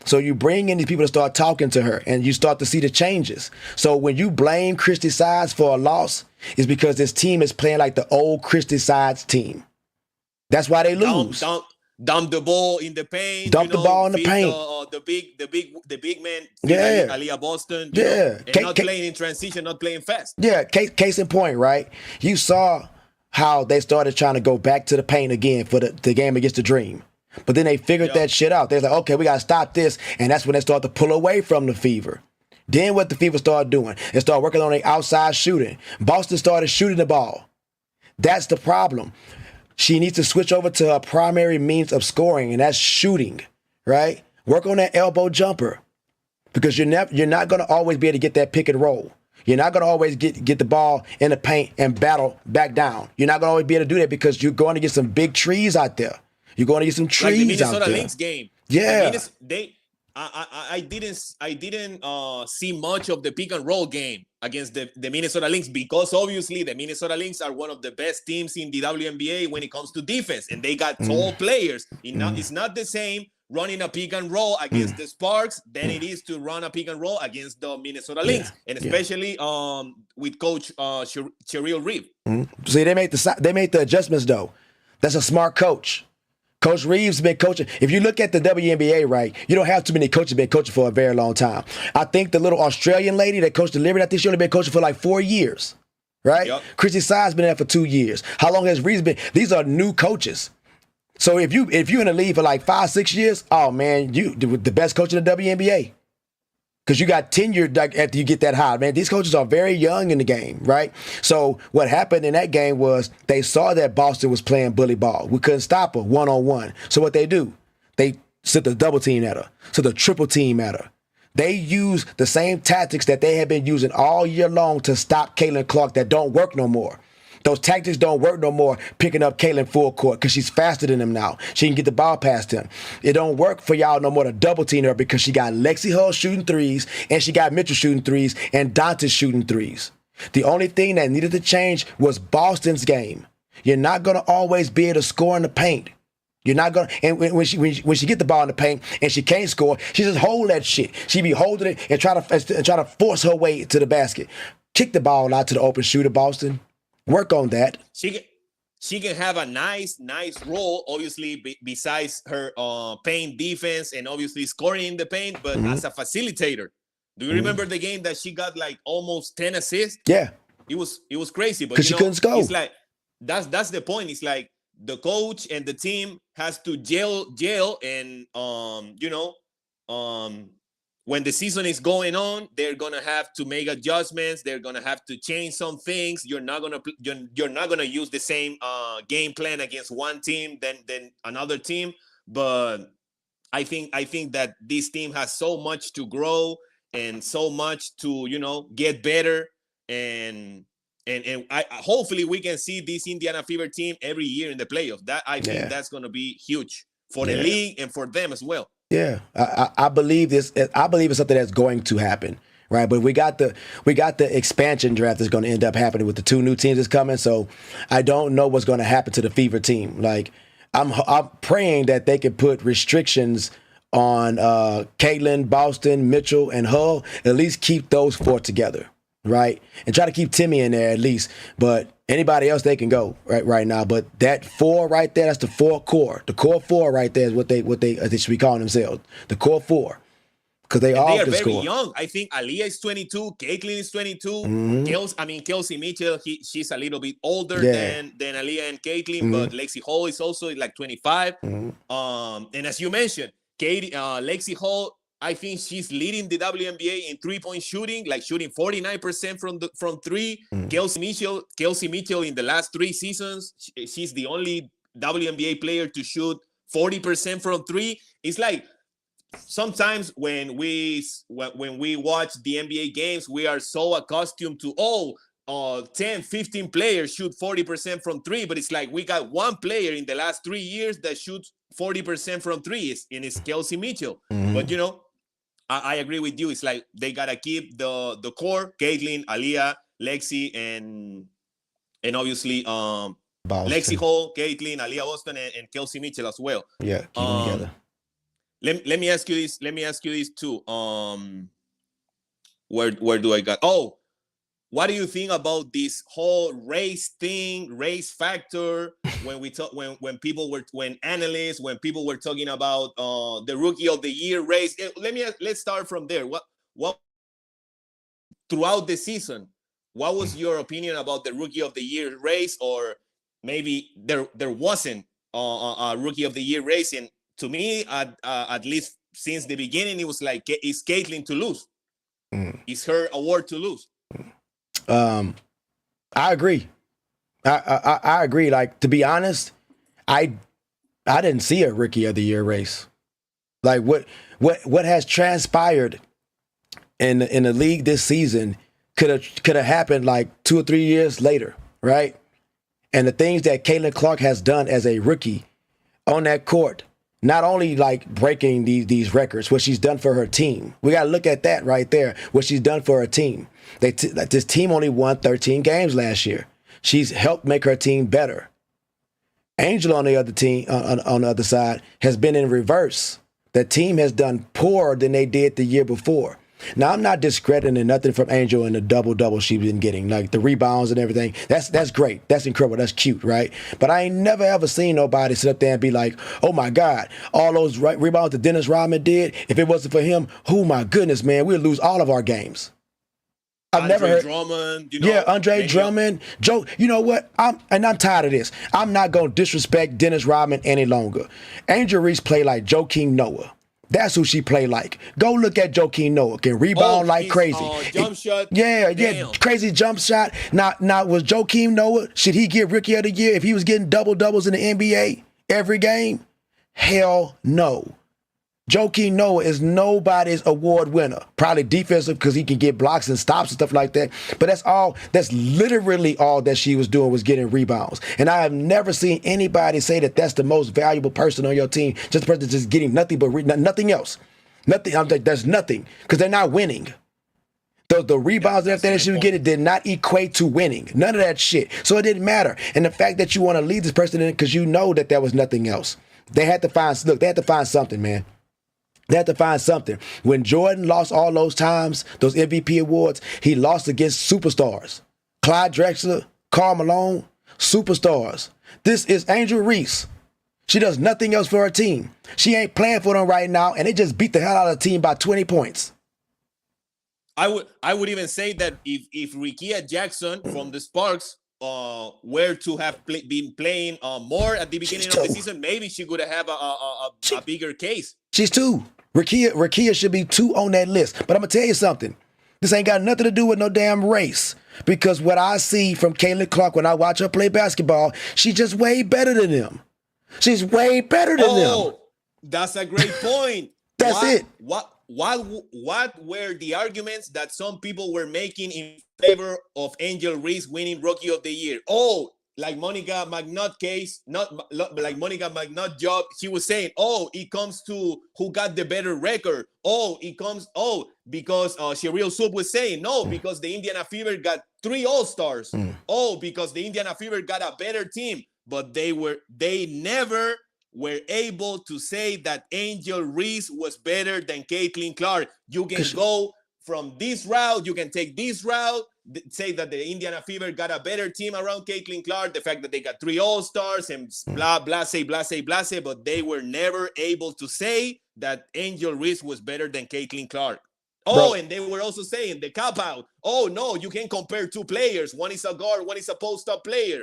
So you bring in these people to start talking to her, and you start to see the changes. So when you blame Christy Sides for a loss, it's because this team is playing like the old Christy Sides team. That's why they lose. Dump the ball in the paint. The ball in the paint. The big man. Yeah. Aliyah Boston. Yeah. And not playing in transition, not playing fast. Yeah. Case in point, right? You saw how they started trying to go back to the paint again for the game against the Dream. But then they figured that shit out. They're like, okay, we got to stop this. And that's when they started to pull away from the Fever. Then what the Fever started doing, they started working on their outside shooting. Boston started shooting the ball. That's the problem. She needs to switch over to her primary means of scoring, and that's shooting, right? Work on that elbow jumper, because you're not going to always be able to get that pick and roll. You're not going to always get the ball in the paint and battle back down. You're not going to always be able to do that because you're going to get some big trees out there. You're going to get some trees like the Minnesota out there. Lynx game. Yeah. I didn't see much of the pick and roll game against the Minnesota Lynx, because obviously the Minnesota Lynx are one of the best teams in the WNBA when it comes to defense, and they got tall players. It's not the same running a pick and roll against the Sparks than it is to run a pick and roll against the Minnesota Lynx, and especially with Coach Cheryl Reeve. See, they made the adjustments though. That's a smart coach. Coach Reeves has been coaching. If you look at the WNBA, right, you don't have too many coaches been coaching for a very long time. I think the little Australian lady that coached the Liberty, I think she only been coaching for like 4 years, right? Yep. Christy Sides been there for 2 years. How long has Reeves been? These are new coaches. So if you're in the league for like 5-6 years, oh man, you the best coach in the WNBA. Because you got tenure after you get that high. Man, these coaches are very young in the game, right? So what happened in that game was they saw that Boston was playing bully ball. We couldn't stop her one-on-one. So what they do, they sent the double team at her, so the triple team at her. They use the same tactics that they have been using all year long to stop Caitlin Clark that don't work no more. Those tactics don't work no more, picking up Caitlin full court, because she's faster than him now. She can get the ball past him. It don't work for y'all no more to double team her, because she got Lexi Hull shooting threes, and she got Mitchell shooting threes, and Dante shooting threes. The only thing that needed to change was Boston's game. You're not going to always be able to score in the paint. You're not going to, and when she get the ball in the paint and she can't score, she just hold that shit. She be holding it and try to force her way to the basket. Kick the ball out to the open shooter, Boston. Work on that. She can have a nice role, obviously, besides her paint defense and obviously scoring in the paint, but as a facilitator. Do you remember the game that she got like almost 10 assists? Yeah. It was crazy, but because she couldn't score. It's like that's the point. It's like the coach and the team has to gel and when the season is going on, they're gonna have to make adjustments. They're gonna have to change some things. You're not gonna use the same game plan against one team than another team. But I think that this team has so much to grow and so much to get better, and I hopefully we can see this Indiana Fever team every year in the playoffs. That I think that's gonna be huge for the league and for them as well. Yeah, I believe this. I believe it's something that's going to happen, right? But we got the expansion draft that's going to end up happening with the 2 new teams that's coming. So I don't know what's going to happen to the Fever team. Like I'm praying that they could put restrictions on Caitlin, Boston, Mitchell, and Hull. At least keep those four together, right? And try to keep Timmy in there at least. But anybody else, they can go right now. But that four right there, that's the core. The core four right there is what they should be calling themselves. The core four. Because they all are can very score. young. I think Aaliyah is 22, Caitlin is 22. Kelsey Mitchell, she's a little bit older than Aaliyah and Caitlin, but Lexi Hall is also like 25. And as you mentioned, Lexi Hall, I think she's leading the WNBA in 3-point shooting, like shooting 49% from three. Kelsey Mitchell in the last 3 seasons, she's the only WNBA player to shoot 40% from three. It's like sometimes when we watch the NBA games, we are so accustomed to 10, 15 players shoot 40% from three, but it's like we got one player in the last 3 years that shoots 40% from three, and it's Kelsey Mitchell. But I agree with you. It's like they gotta keep the core: Caitlin, Aaliyah, Lexi, and obviously Lexi Hall, Caitlin, Aaliyah Boston, and Kelsey Mitchell as well. Yeah, keep them together. Let me ask you this. Let me ask you this too. Where do I got? Oh, what do you think about this whole race thing, race factor? When we talk, when analysts, when people were talking about the Rookie of the Year race. Let's start from there. What throughout the season? What was your opinion about the Rookie of the Year race, or maybe there wasn't a Rookie of the Year race? And to me, at least since the beginning, it was like, it's Caitlin to lose. It's her award to lose. I agree. I agree. Like, to be honest, I didn't see a Rookie of the Year race. Like what has transpired in the league this season could have happened like 2 or 3 years later, right? And the things that Caitlin Clark has done as a rookie on that court, not only like breaking these records, what she's done for her team. We got to look at that right there, what she's done for her team. This team only won 13 games last year. She's helped make her team better. Angel on the other team, on the other side, has been in reverse. The team has done poorer than they did the year before. Now, I'm not discrediting nothing from Angel and the double-double she's been getting, like the rebounds and everything. That's great. That's incredible. That's cute, right? But I ain't never, ever seen nobody sit up there and be like, oh, my God, all those rebounds that Dennis Rodman did, if it wasn't for him, oh, my goodness, man, we'd lose all of our games. I've never heard Drummond, Andre Drummond, Joe. You know what? I'm tired of this. I'm not gonna disrespect Dennis Rodman any longer. Angel Reese play like Joakim Noah. That's who she play like. Go look at Joakim Noah. Can rebound like crazy. Jump shot. Yeah, crazy jump shot. Now was Joakim Noah? Should he get Rookie of the Year if he was getting double-doubles in the NBA every game? Hell no. Joakim Noah is nobody's award winner. Probably defensive because he can get blocks and stops and stuff like that. But that's literally all that she was doing, was getting rebounds. And I have never seen anybody say that that's the most valuable person on your team. Just a person just getting nothing but nothing else. Nothing. I'm like, there's nothing because they're not winning. The rebounds and everything that she was getting did not equate to winning. None of that shit. So it didn't matter. And the fact that you want to lead this person in because you know that there was nothing else. They had to find something, man. They had to find something. When Jordan lost all those times, those MVP awards, he lost against superstars. Clyde Drexler, Karl Malone, superstars. This is Angel Reese. She does nothing else for her team. She ain't playing for them right now, and they just beat the hell out of the team by 20 points. I would even say that if Rickea Jackson from the Sparks were to have been playing more at the beginning of the season, maybe she could have a bigger case. She's 2. Rickea should be 2 on that list. But I'm going to tell you something. This ain't got nothing to do with no damn race. Because what I see from Caitlin Clark when I watch her play basketball, she's just way better than them. She's way better than them. That's a great point. That's it. What were the arguments that some people were making in favor of Angel Reese winning Rookie of the Year? Like Monica McNutt case, not like Monica McNutt job. She was saying, it comes to who got the better record. Because Cheryl Soup was saying, no, because the Indiana Fever got 3 All-Stars. Because the Indiana Fever got a better team. but they never were able to say that Angel Reese was better than Caitlin Clark. You can go from this route, you can take this route, say that the Indiana Fever got a better team around Caitlin Clark, the fact that they got 3 All-Stars and blah, blah, say, but they were never able to say that Angel Reese was better than Caitlin Clark. Oh, bro. And they were also saying the cop out. Oh, no, you can't compare 2 players. One is a guard, one is a post-up player.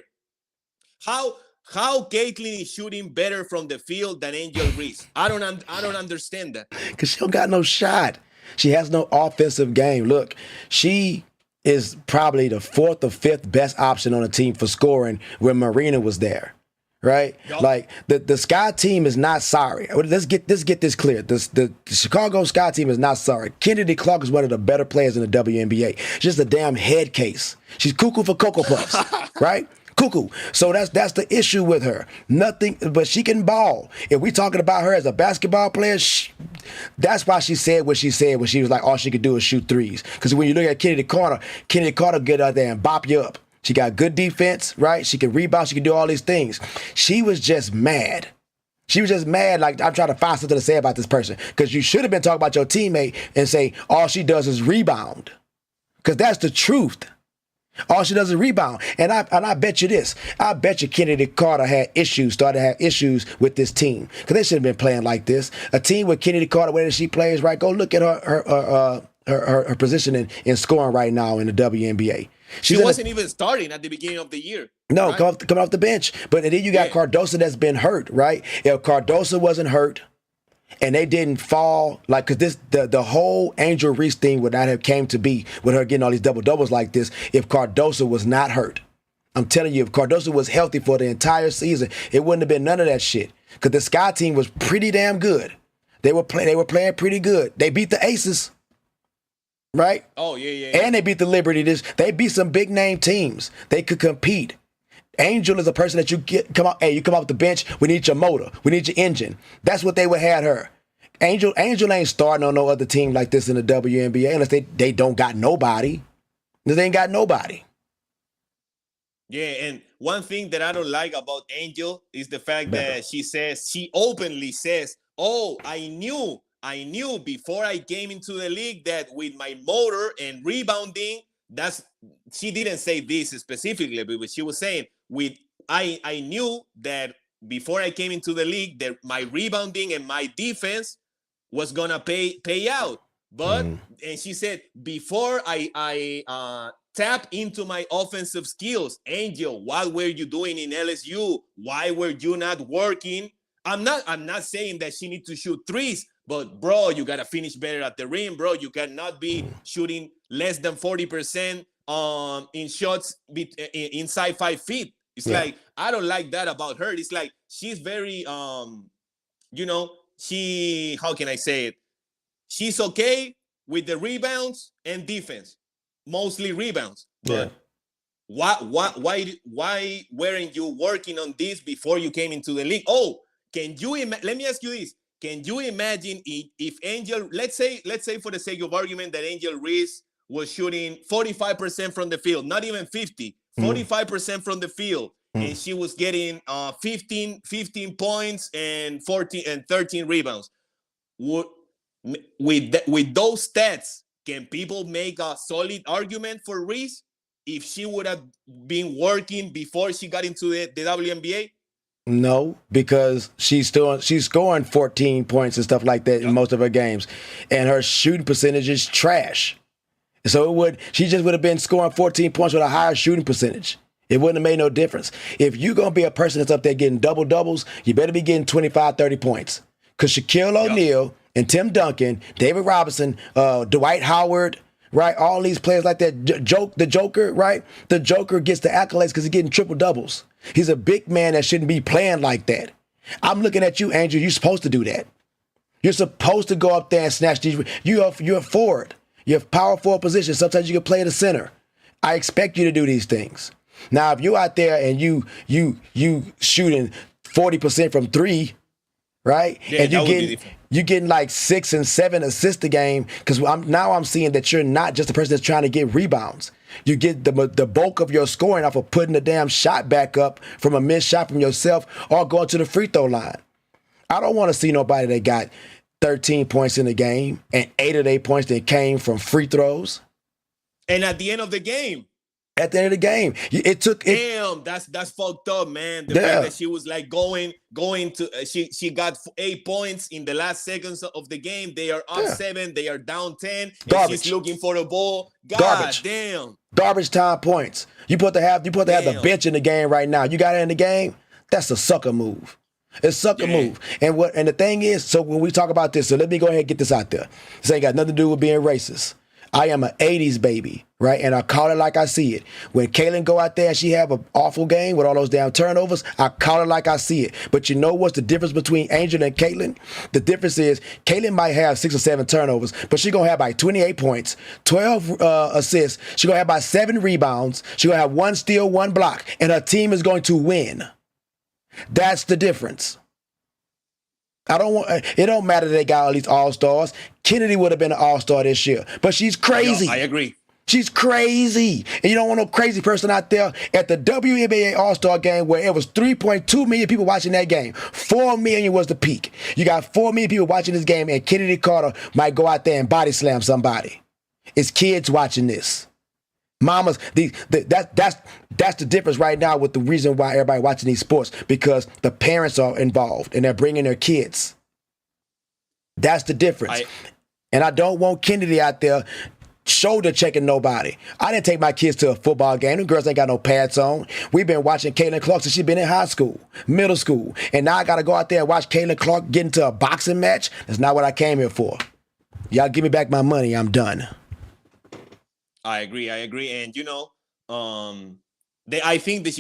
How Caitlin is shooting better from the field than Angel Reese? I don't understand that. Because she don't got no shot. She has no offensive game. Look, she is probably the 4th or 5th best option on the team for scoring when Marina was there. Right? Yep. Like the Sky team is not sorry. Let's get this clear. The Chicago Sky team is not sorry. Kennedy Clark is one of the better players in the WNBA. Just a damn head case. She's cuckoo for Cocoa Puffs, right? Cuckoo. So that's the issue with her. Nothing, but she can ball. If we talking about her as a basketball player, that's why she said what she said when she was like, all she could do is shoot threes. Because when you look at Kennedy Carter get out there and bop you up. She got good defense, right? She can rebound. She can do all these things. She was just mad. She was just mad, like, I'm trying to find something to say about this person. Because you should have been talking about your teammate and say, all she does is rebound. Because that's the truth. All she does is rebound. And I bet you this. I bet you Kennedy Carter started to have issues with this team. Because they should have been playing like this. A team with Kennedy Carter, where she plays, right? Go look at her position in scoring right now in the WNBA. She wasn't even starting at the beginning of the year. No, right? come off the bench. But then you got Cardoso that's been hurt, right? If Cardoso wasn't hurt and they didn't fall, like, because the whole Angel Reese thing would not have came to be with her getting all these double-doubles like this if Cardoso was not hurt. I'm telling you, if Cardoso was healthy for the entire season, it wouldn't have been none of that shit. Because the Sky team was pretty damn good. They were playing pretty good. They beat the Aces. Right? Oh, yeah. And they beat the Liberty. They beat some big name teams. They could compete. Angel is a person that you come off the bench. We need your motor. We need your engine. That's what they would have her. Angel ain't starting on no other team like this in the WNBA unless they don't got nobody. They ain't got nobody. Yeah, and one thing that I don't like about Angel is the fact that she openly says, oh, I knew before I came into the league that with my motor and rebounding, she didn't say this specifically, but she was saying I knew that before I came into the league that my rebounding and my defense was gonna pay out. But and she said before I tap into my offensive skills, Angel, what were you doing in LSU? Why were you not working? I'm not saying that she needs to shoot threes. But, bro, you got to finish better at the rim, bro. You cannot be shooting less than 40% in shots inside 5 feet. It's like, I don't like that about her. It's like she's very, how can I say it? She's okay with the rebounds and defense, mostly rebounds. But why weren't you working on this before you came into the league? Oh, let me ask you this. Can you imagine if Angel, let's say for the sake of argument that Angel Reese was shooting 45% from the field, not even 50, 45% from the field, and she was getting 15 points and 13 rebounds. With those stats, can people make a solid argument for Reese if she would have been working before she got into the WNBA? No, because she's scoring 14 points and stuff like that in most of her games, and her shooting percentage is trash. So she just would have been scoring 14 points with a higher shooting percentage. It wouldn't have made no difference. If you're gonna be a person that's up there getting double doubles, you better be getting 25, 30 points. Because Shaquille O'Neal and Tim Duncan, David Robinson, Dwight Howard, right? All these players like that. The Joker, right? The Joker gets the accolades because he's getting triple doubles. He's a big man that shouldn't be playing like that. I'm looking at you, Angel. You're supposed to do that. You're supposed to go up there and snatch these. You're a forward. You have power forward position. Sometimes you can play the center. I expect you to do these things. Now, if you're out there and you shooting 40% from 3, right? Yeah, and you're getting like 6 and 7 assists a game, because I'm seeing that you're not just a person that's trying to get rebounds. You get the bulk of your scoring off of putting the damn shot back up from a missed shot from yourself or going to the free throw line. I don't want to see nobody that got 13 points in the game and 8 of their points that came from free throws. And at the end of the game. At the end of the game, it took. Damn, that's fucked up, man. The fact that she was like going to she got 8 points in the last seconds of the game. They are up 7. They are down 10. And she's looking for the ball. God damn. Garbage time points. You put to have the bench in the game right now. You got it in the game. That's a sucker move. It's a sucker move. And the thing is, so when we talk about this, so let me go ahead and get this out there. This ain't got nothing to do with being racist. I am an 80s baby, right? And I call it like I see it. When Kaylin go out there and she have an awful game with all those damn turnovers, I call it like I see it. But you know what's the difference between Angel and Kaylin? The difference is Kaylin might have 6 or 7 turnovers, but she's going to have like 28 points, 12 assists. She's going to have about 7 rebounds. She's going to have 1 steal, 1 block, and her team is going to win. That's the difference. It don't matter that they got all these all-stars. Kennedy would have been an all-star this year, but she's crazy. I agree. She's crazy. And you don't want no crazy person out there at the WNBA All-Star game where it was 3.2 million people watching that game. 4 million was the peak. You got 4 million people watching this game, and Kennedy Carter might go out there and body slam somebody. It's kids watching this. Mamas, that's the difference right now with the reason why everybody watching these sports, because the parents are involved and they're bringing their kids. That's the difference. And I don't want Kennedy out there shoulder checking nobody. I didn't take my kids to a football game. Them girls ain't got no pads on. We've been watching Caitlin Clark since she's been in high school, middle school. And now I got to go out there and watch Caitlin Clark get into a boxing match. That's not what I came here for. Y'all give me back my money. I'm done. I agree. And I think the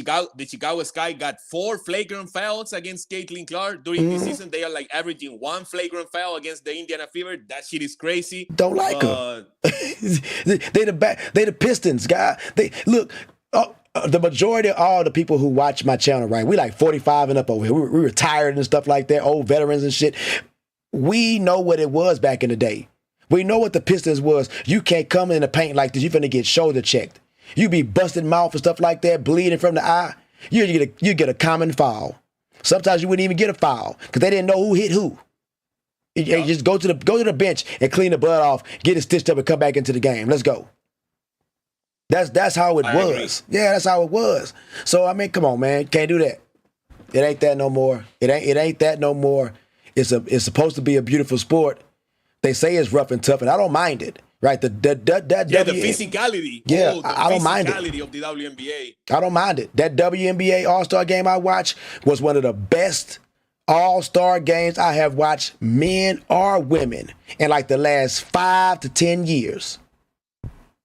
Chicago Sky got 4 flagrant fouls against Caitlin Clark during the season. They are like averaging 1 flagrant foul against the Indiana Fever. That shit is crazy. Don't like her. They the Pistons, guy. They look. The majority of all the people who watch my channel, right? We like 45 and up over here. We retired and stuff like that. Old veterans and shit. We know what it was back in the day. We know what the Pistons was. You can't come in the paint like this. You're finna get shoulder checked. You be busting mouth and stuff like that, bleeding from the eye. You get a common foul. Sometimes you wouldn't even get a foul because they didn't know who hit who. You just go to the bench and clean the blood off, get it stitched up, and come back into the game. Let's go. That's how it was. Agree. Yeah, that's how it was. So I mean, come on, man, can't do that. It ain't that no more. It ain't that no more. It's supposed to be a beautiful sport. They say it's rough and tough, and I don't mind it. Right? The physicality. Yeah, I don't mind it. The physicality of the WNBA. I don't mind it. That WNBA All-Star game I watched was one of the best All-Star games I have watched, men or women, in like the last 5 to 10 years.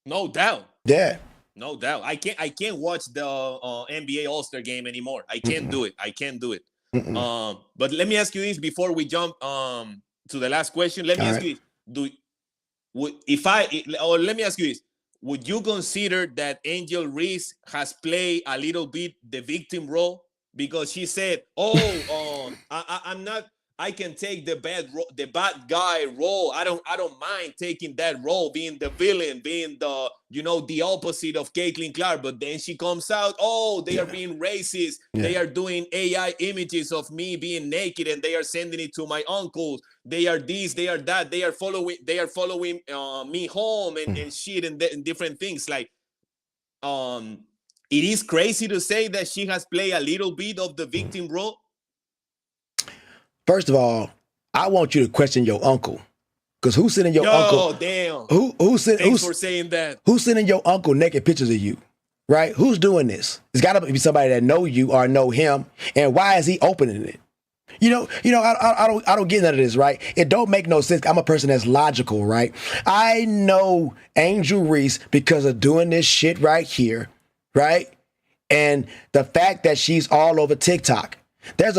No doubt. Yeah. No doubt. I can't watch the NBA All-Star game anymore. I can't do it. But let me ask you this before we jump to the last question. Let me ask you this. Let me ask you this. Would you consider that Angel Reese has played a little bit the victim role? Because she said, I'm not, I can take the bad guy role. I don't mind taking that role, being the villain, being the opposite of Caitlin Clark. But then she comes out, they are being racist. Yeah. They are doing AI images of me being naked, and they are sending it to my uncles. They are this, they are that. They are following me home and shit and different things. Like, it is crazy to say that she has played a little bit of the victim role. First of all, I want you to question your uncle, because who's sending your uncle? Oh, damn! Thanks for saying that. Who's sending your uncle naked pictures of you? Right? Who's doing this? It's got to be somebody that know you or know him. And why is he opening it? I don't get none of this, right? It don't make no sense. I'm a person that's logical, right? I know Angel Reese because of doing this shit right here, right? And the fact that she's all over TikTok. There's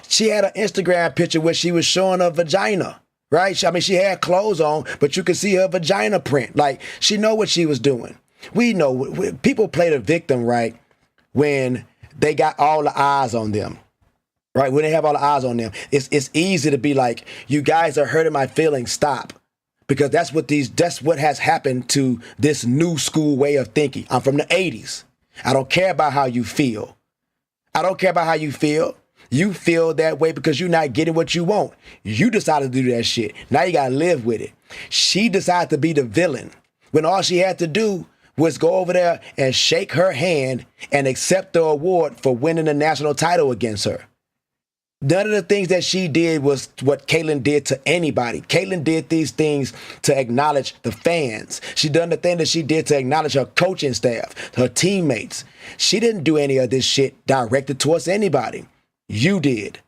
She had an Instagram picture where she was showing her vagina, right? She had clothes on, but you could see her vagina print. Like, she know what she was doing. We know people play the victim, right? When they got all the eyes on them, right? When they have all the eyes on them, it's easy to be like, you guys are hurting my feelings. Stop. because that's what has happened to this new school way of thinking. I'm from the 80s. I don't care about how you feel. I don't care about how you feel. You feel that way because you're not getting what you want. You decided to do that shit. Now you got to live with it. She decided to be the villain when all she had to do was go over there and shake her hand and accept the award for winning the national title against her. None of the things that she did was what Caitlin did to anybody. Caitlin did these things to acknowledge the fans. She done the thing that she did to acknowledge her coaching staff, her teammates. She didn't do any of this shit directed towards anybody. You did.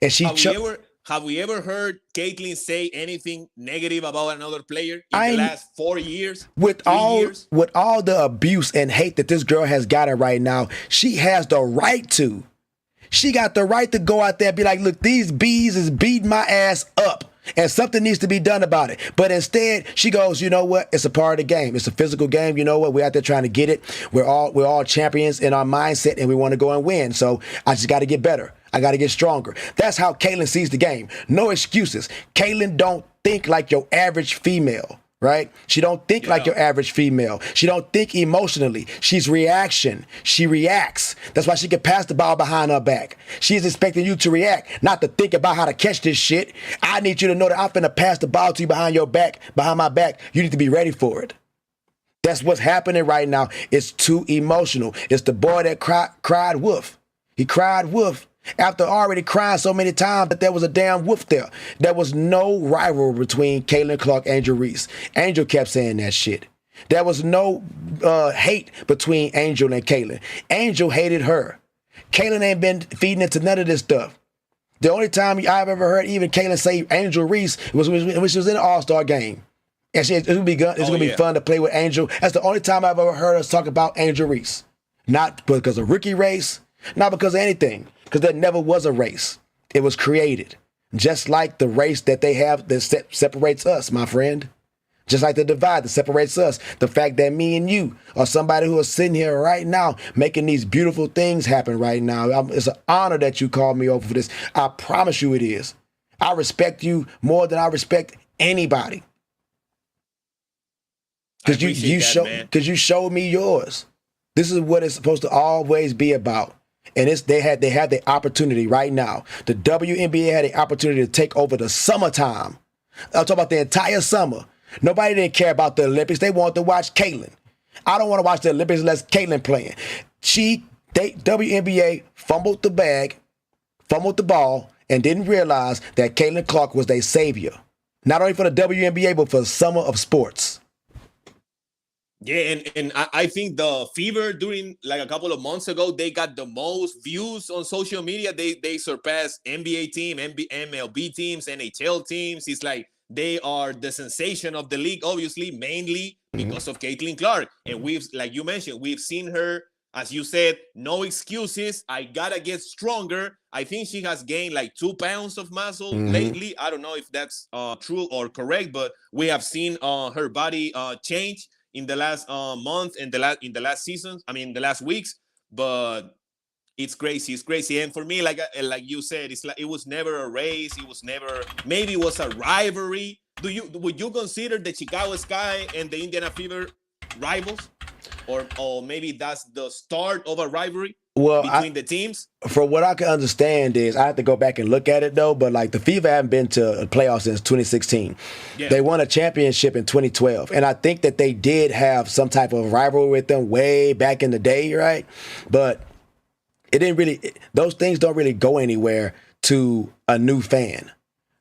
And she have we ever heard Caitlin say anything negative about another player in the last 4 years? With all the abuse and hate that this girl has gotten right now, she has the right to. She got the right to go out there and be like, look, these bees is beating my ass up and something needs to be done about it. But instead, she goes, you know what? It's a part of the game. It's a physical game. You know what? We're out there trying to get it. We're all champions in our mindset and we want to go and win. So I just got to get better. I got to get stronger. That's how Caitlin sees the game. No excuses. Caitlin don't think like your average female. Right? She don't think like your average female. She don't think emotionally. She's reaction. She reacts. That's why she can pass the ball behind her back. She's expecting you to react, not to think about how to catch this shit. I need you to know that I'm finna pass the ball to you behind my back. You need to be ready for it. That's what's happening right now. It's too emotional. It's the boy that cried wolf. He cried wolf. After already crying so many times that there was a damn wolf there. There was no rivalry between Caitlin Clark and Angel Reese. Angel kept saying that shit. There was no hate between Angel and Caitlin. Angel hated her. Caitlin ain't been feeding into none of this stuff. The only time I've ever heard even Caitlin say Angel Reese was when she was in an All-Star game. And it's gonna be fun to play with Angel. That's the only time I've ever heard us talk about Angel Reese. Not because of rookie race, not because of anything. Because there never was a race. It was created. Just like the race that they have that separates us, my friend. Just like the divide that separates us. The fact that me and you are somebody who is sitting here right now making these beautiful things happen right now. It's an honor that you called me over for this. I promise you it is. I respect you more than I respect anybody. Because you showed me yours. This is what it's supposed to always be about. And they had the opportunity right now. The WNBA had the opportunity to take over the summertime. I'm talking about the entire summer. Nobody didn't care about the Olympics. They wanted to watch Caitlin. I don't want to watch the Olympics unless Caitlin playing. WNBA fumbled the ball, and didn't realize that Caitlin Clark was their savior. Not only for the WNBA, but for the summer of sports. Yeah, and I think the Fever during like a couple of months ago, they got the most views on social media. They surpassed NBA team, MLB teams, NHL teams. It's like they are the sensation of the league, obviously, mainly because of Caitlin Clark. And like you mentioned, we've seen her, as you said, no excuses. I gotta get stronger. I think she has gained like 2 pounds of muscle lately. I don't know if that's true or correct, but we have seen her body change in the last month and in the last season. I mean, the last weeks. But it's crazy. And for me, like you said, it's like it was never a race. It was never. Maybe it was a rivalry. Would you consider the Chicago Sky and the Indiana Fever rivals, or maybe that's the start of a rivalry between the teams? From what I can understand is, I have to go back and look at it though, but like the Fever haven't been to a playoff since 2016. Yeah. They won a championship in 2012. And I think that they did have some type of rivalry with them way back in the day, right? But it didn't really, those things don't really go anywhere to a new fan.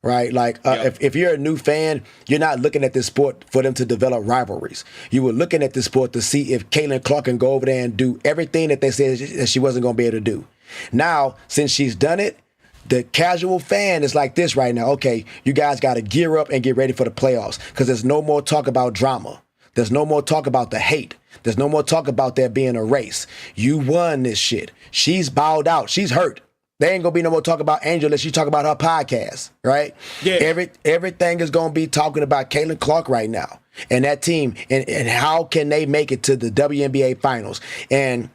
Right? Like if you're a new fan, you're not looking at this sport for them to develop rivalries. You were looking at this sport to see if Caitlin Clark can go over there and do everything that they said that she wasn't going to be able to do. Now, since she's done it, the casual fan is like this right now. Okay, you guys got to gear up and get ready for the playoffs because there's no more talk about drama. There's no more talk about the hate. There's no more talk about there being a race. You won this shit. She's bowed out. She's hurt. There ain't gonna be no more talk about Angel unless you talk about her podcast, right? Yeah. Everything is gonna be talking about Caitlin Clark right now and that team and how can they make it to the WNBA finals. And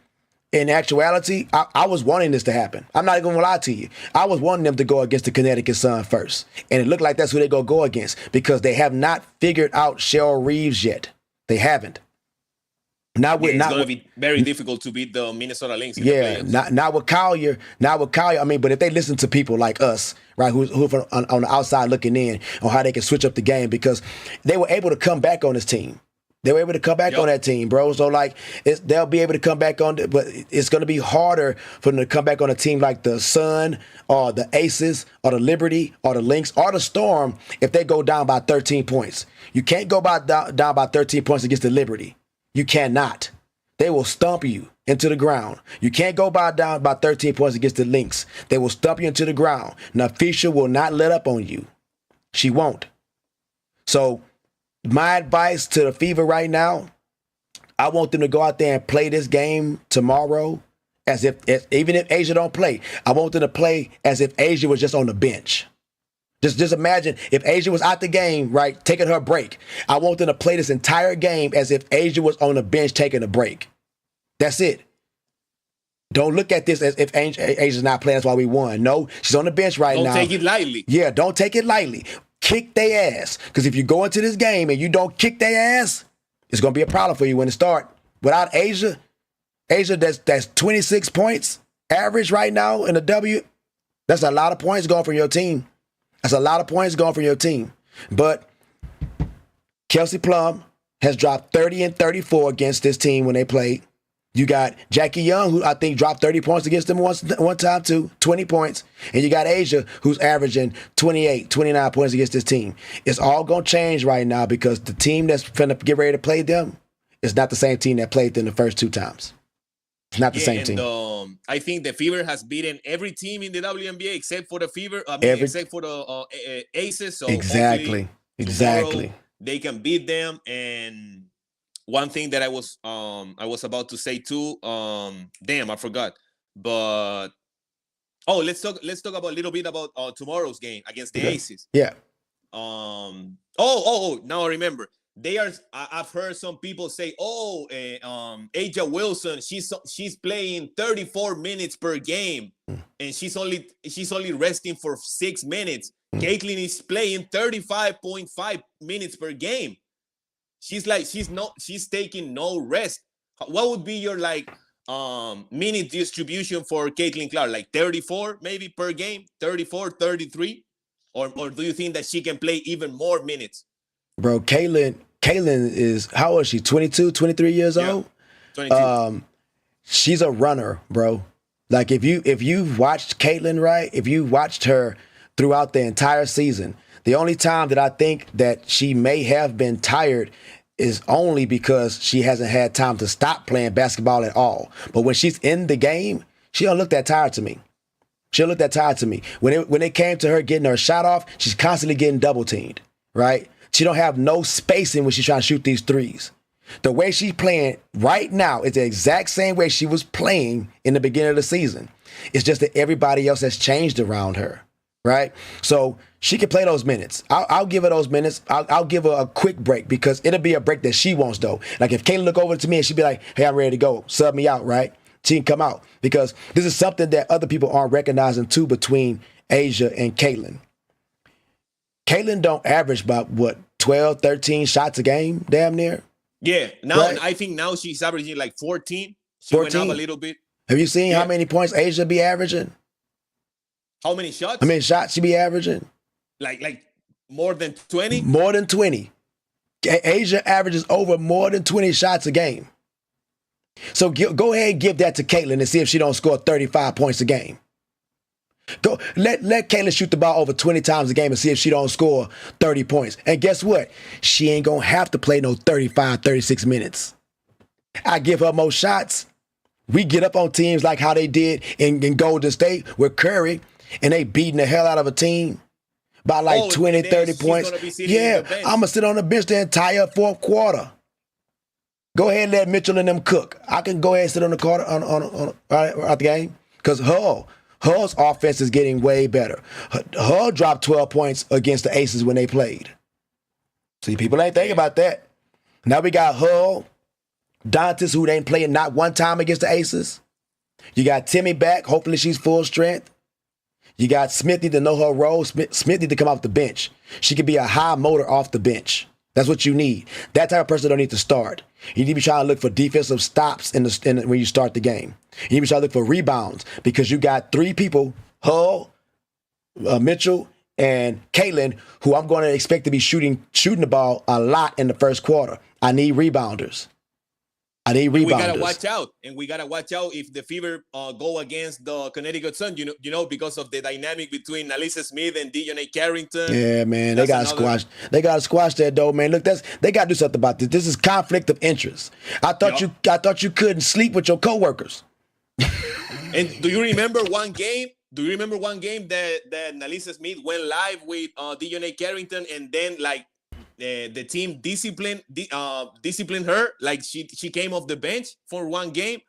in actuality, I was wanting this to happen. I'm not going to lie to you. I was wanting them to go against the Connecticut Sun first. And it looked like that's who they're going to go against because they have not figured out Cheryl Reeves yet. They haven't. It's going to be very difficult to beat the Minnesota Lynx. Not with Collier. I mean, but if they listen to people like us, right, who on the outside looking in on how they can switch up the game, because they were able to come back on this team. They were able to come back on that team, bro. So, like, they'll be able to come back on, but it's going to be harder for them to come back on a team like the Sun or the Aces or the Liberty or the Lynx or the Storm if they go down by 13 points. You can't go down by 13 points against the Liberty. You cannot. They will stomp you into the ground. You can't go down by 13 points against the Lynx. They will stomp you into the ground. Nafisha will not let up on you. She won't. So, my advice to the Fever right now, I want them to go out there and play this game tomorrow as if even if Asia don't play, I want them to play as if Asia was just on the bench. Just imagine if Asia was out the game, right, taking her break. I want them to play this entire game as if Asia was on the bench taking a break. That's it. Don't look at this as if Asia's not playing, that's why we won. No, she's on the bench right now. Don't take it lightly. Yeah, don't take it lightly. Kick their ass. Because if you go into this game and you don't kick their ass, it's going to be a problem for you when it starts. Without Asia that's 26 points average right now in the W. That's a lot of points going from your team. But Kelsey Plum has dropped 30 and 34 against this team when they played. You got Jackie Young, who I think dropped 30 points against them one time too, 20 points. And you got Asia, who's averaging 28, 29 points against this team. It's all going to change right now because the team that's finna get ready to play them is not the same team that played them the first two times. It's not the same team. I think the Fever has beaten every team in the WNBA except for the Fever. Except for the Aces. So exactly. They can beat them. And one thing that I was about to say too. Damn, I forgot. But let's talk about a little bit about tomorrow's game against the Aces. Yeah. Now I remember. I've heard some people say, Aja Wilson, she's playing 34 minutes per game, and she's only resting for 6 minutes. Caitlin is playing 35.5 minutes per game. She's taking no rest. What would be your minute distribution for Caitlin Clark? Like 34 maybe per game, 34, 33, or do you think that she can play even more minutes? Bro, Caitlin is, how old is she? 22, 23 years old? 22. She's a runner, bro. Like if you've watched Caitlin, right? If you watched her throughout the entire season, the only time that I think that she may have been tired is only because she hasn't had time to stop playing basketball at all. But when she's in the game, she don't look that tired to me. When it came to her getting her shot off, she's constantly getting double teamed, right? She don't have no spacing when she's trying to shoot these threes. The way she's playing right now is the exact same way she was playing in the beginning of the season. It's just that everybody else has changed around her, right? So she can play those minutes. I'll give her those minutes. I'll give her a quick break because it'll be a break that she wants, though. Like if Kayla look over to me and she'd be like, hey, I'm ready to go. Sub me out, right? She can come out because this is something that other people aren't recognizing, too, between Asia and Caitlin. Caitlin don't average about, 12, 13 shots a game, damn near? Yeah. Now, right? I think now she's averaging like 14. She went up a little bit. Have you seen how many points Asia be averaging? How many shots? How many shots she be averaging? Like more than 20? More than 20. Asia averages over more than 20 shots a game. So go ahead and give that to Caitlin and see if she don't score 35 points a game. Go let Caitlin shoot the ball over 20 times a game and see if she don't score 30 points. And guess what? She ain't going to have to play no 35, 36 minutes. I give her more shots. We get up on teams like how they did in Golden State with Curry, and they beating the hell out of a team by like 20, 30 points. Yeah, I'm going to sit on the bench the entire fourth quarter. Go ahead and let Mitchell and them cook. I can go ahead and sit on the court on the game because Hull's offense is getting way better. Hull dropped 12 points against the Aces when they played. See, people ain't thinking about that. Now we got Hull, Dantas, who ain't playing not one time against the Aces. You got Timmy back. Hopefully she's full strength. You got Smith need to know her role. Smith need to come off the bench. She could be a high motor off the bench. That's what you need. That type of person don't need to start. You need to be trying to look for defensive stops when you start the game. You need to be trying to look for rebounds because you got three people, Hull, Mitchell, and Caitlin, who I'm going to expect to be shooting the ball a lot in the first quarter. I need rebounders. We gotta watch out, and we gotta watch out if the Fever go against the Connecticut Sun. You know, because of the dynamic between Alyssa Smith and Dejonae Carrington. Yeah, man, they gotta squash. They gotta squash that though, man. Look, they gotta do something about this. This is conflict of interest. I thought you couldn't sleep with your coworkers. And do you remember one game? That Alyssa Smith went live with Dejonae Carrington, and then like. The team disciplined her, like she came off the bench for one game.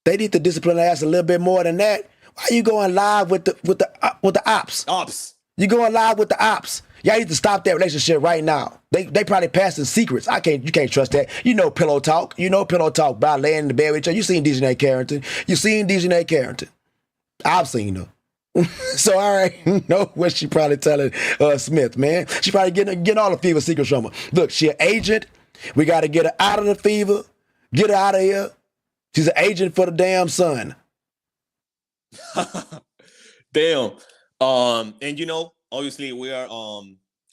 They need to discipline her ass a little bit more than that. Why are you going live with the ops? You going live with the ops? Y'all need to stop that relationship right now. They probably passing secrets. You can't trust that. You know pillow talk. By laying in the bed with each other. You seen Dejonae Carrington. I've seen her. So I already know what she probably telling Smith, man. She probably getting all the Fever secrets from her. Look, she an agent. We got to get her out of the Fever. Get her out of here. She's an agent for the damn Sun. Damn. And you know, obviously we are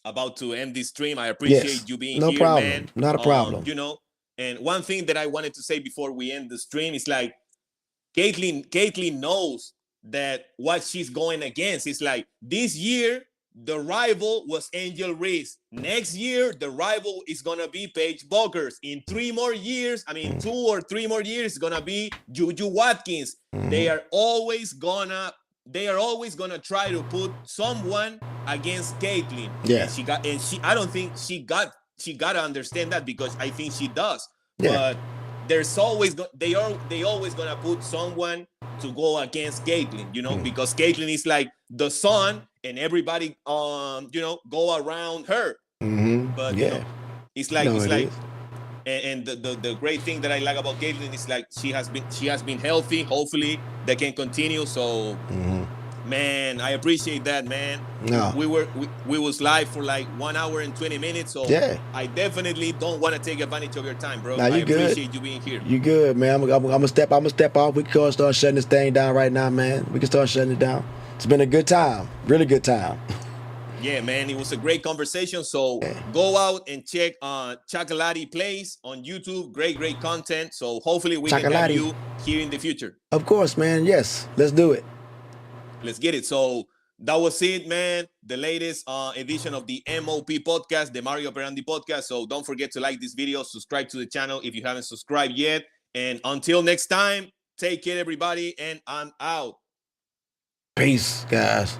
about to end this stream. I appreciate you being here, man. Not a problem. You know, and one thing that I wanted to say before we end the stream is like Caitlin knows that what she's going against is like this year the rival was Angel Reese. Next year the rival is gonna be Paige Buckers. In 2 or 3 more years, it's gonna be Juju Watkins. They are always gonna try to put someone against Caitlin. Yeah. I don't think she gotta understand that, because I think she does. Yeah. But there's always they always gonna put someone to go against Caitlin, you know, because Caitlin is like the sun, and everybody go around her. But you know, it's like and the great thing that I like about Caitlin is like she has been healthy. Hopefully that can continue. So man, I appreciate that, man. No. We was live for like 1 hour and 20 minutes. So yeah. I definitely don't want to take advantage of your time, bro. Nah, I good. appreciate you being here. You good, man. I'm gonna step off. We can start shutting this thing down right now, man. We can start shutting it down. It's been a good time. Really good time. Yeah, man, it was a great conversation. So go out and check Chacalatee Plays on YouTube. Great content. So hopefully we can have you here in the future. Of course, man. Yes, let's do it. Let's get it. So that was it, man. The latest edition of the MOP podcast, the Mario Operandi podcast. So don't forget to like this video, subscribe to the channel if you haven't subscribed yet. And until next time, take care, everybody. And I'm out. Peace, guys.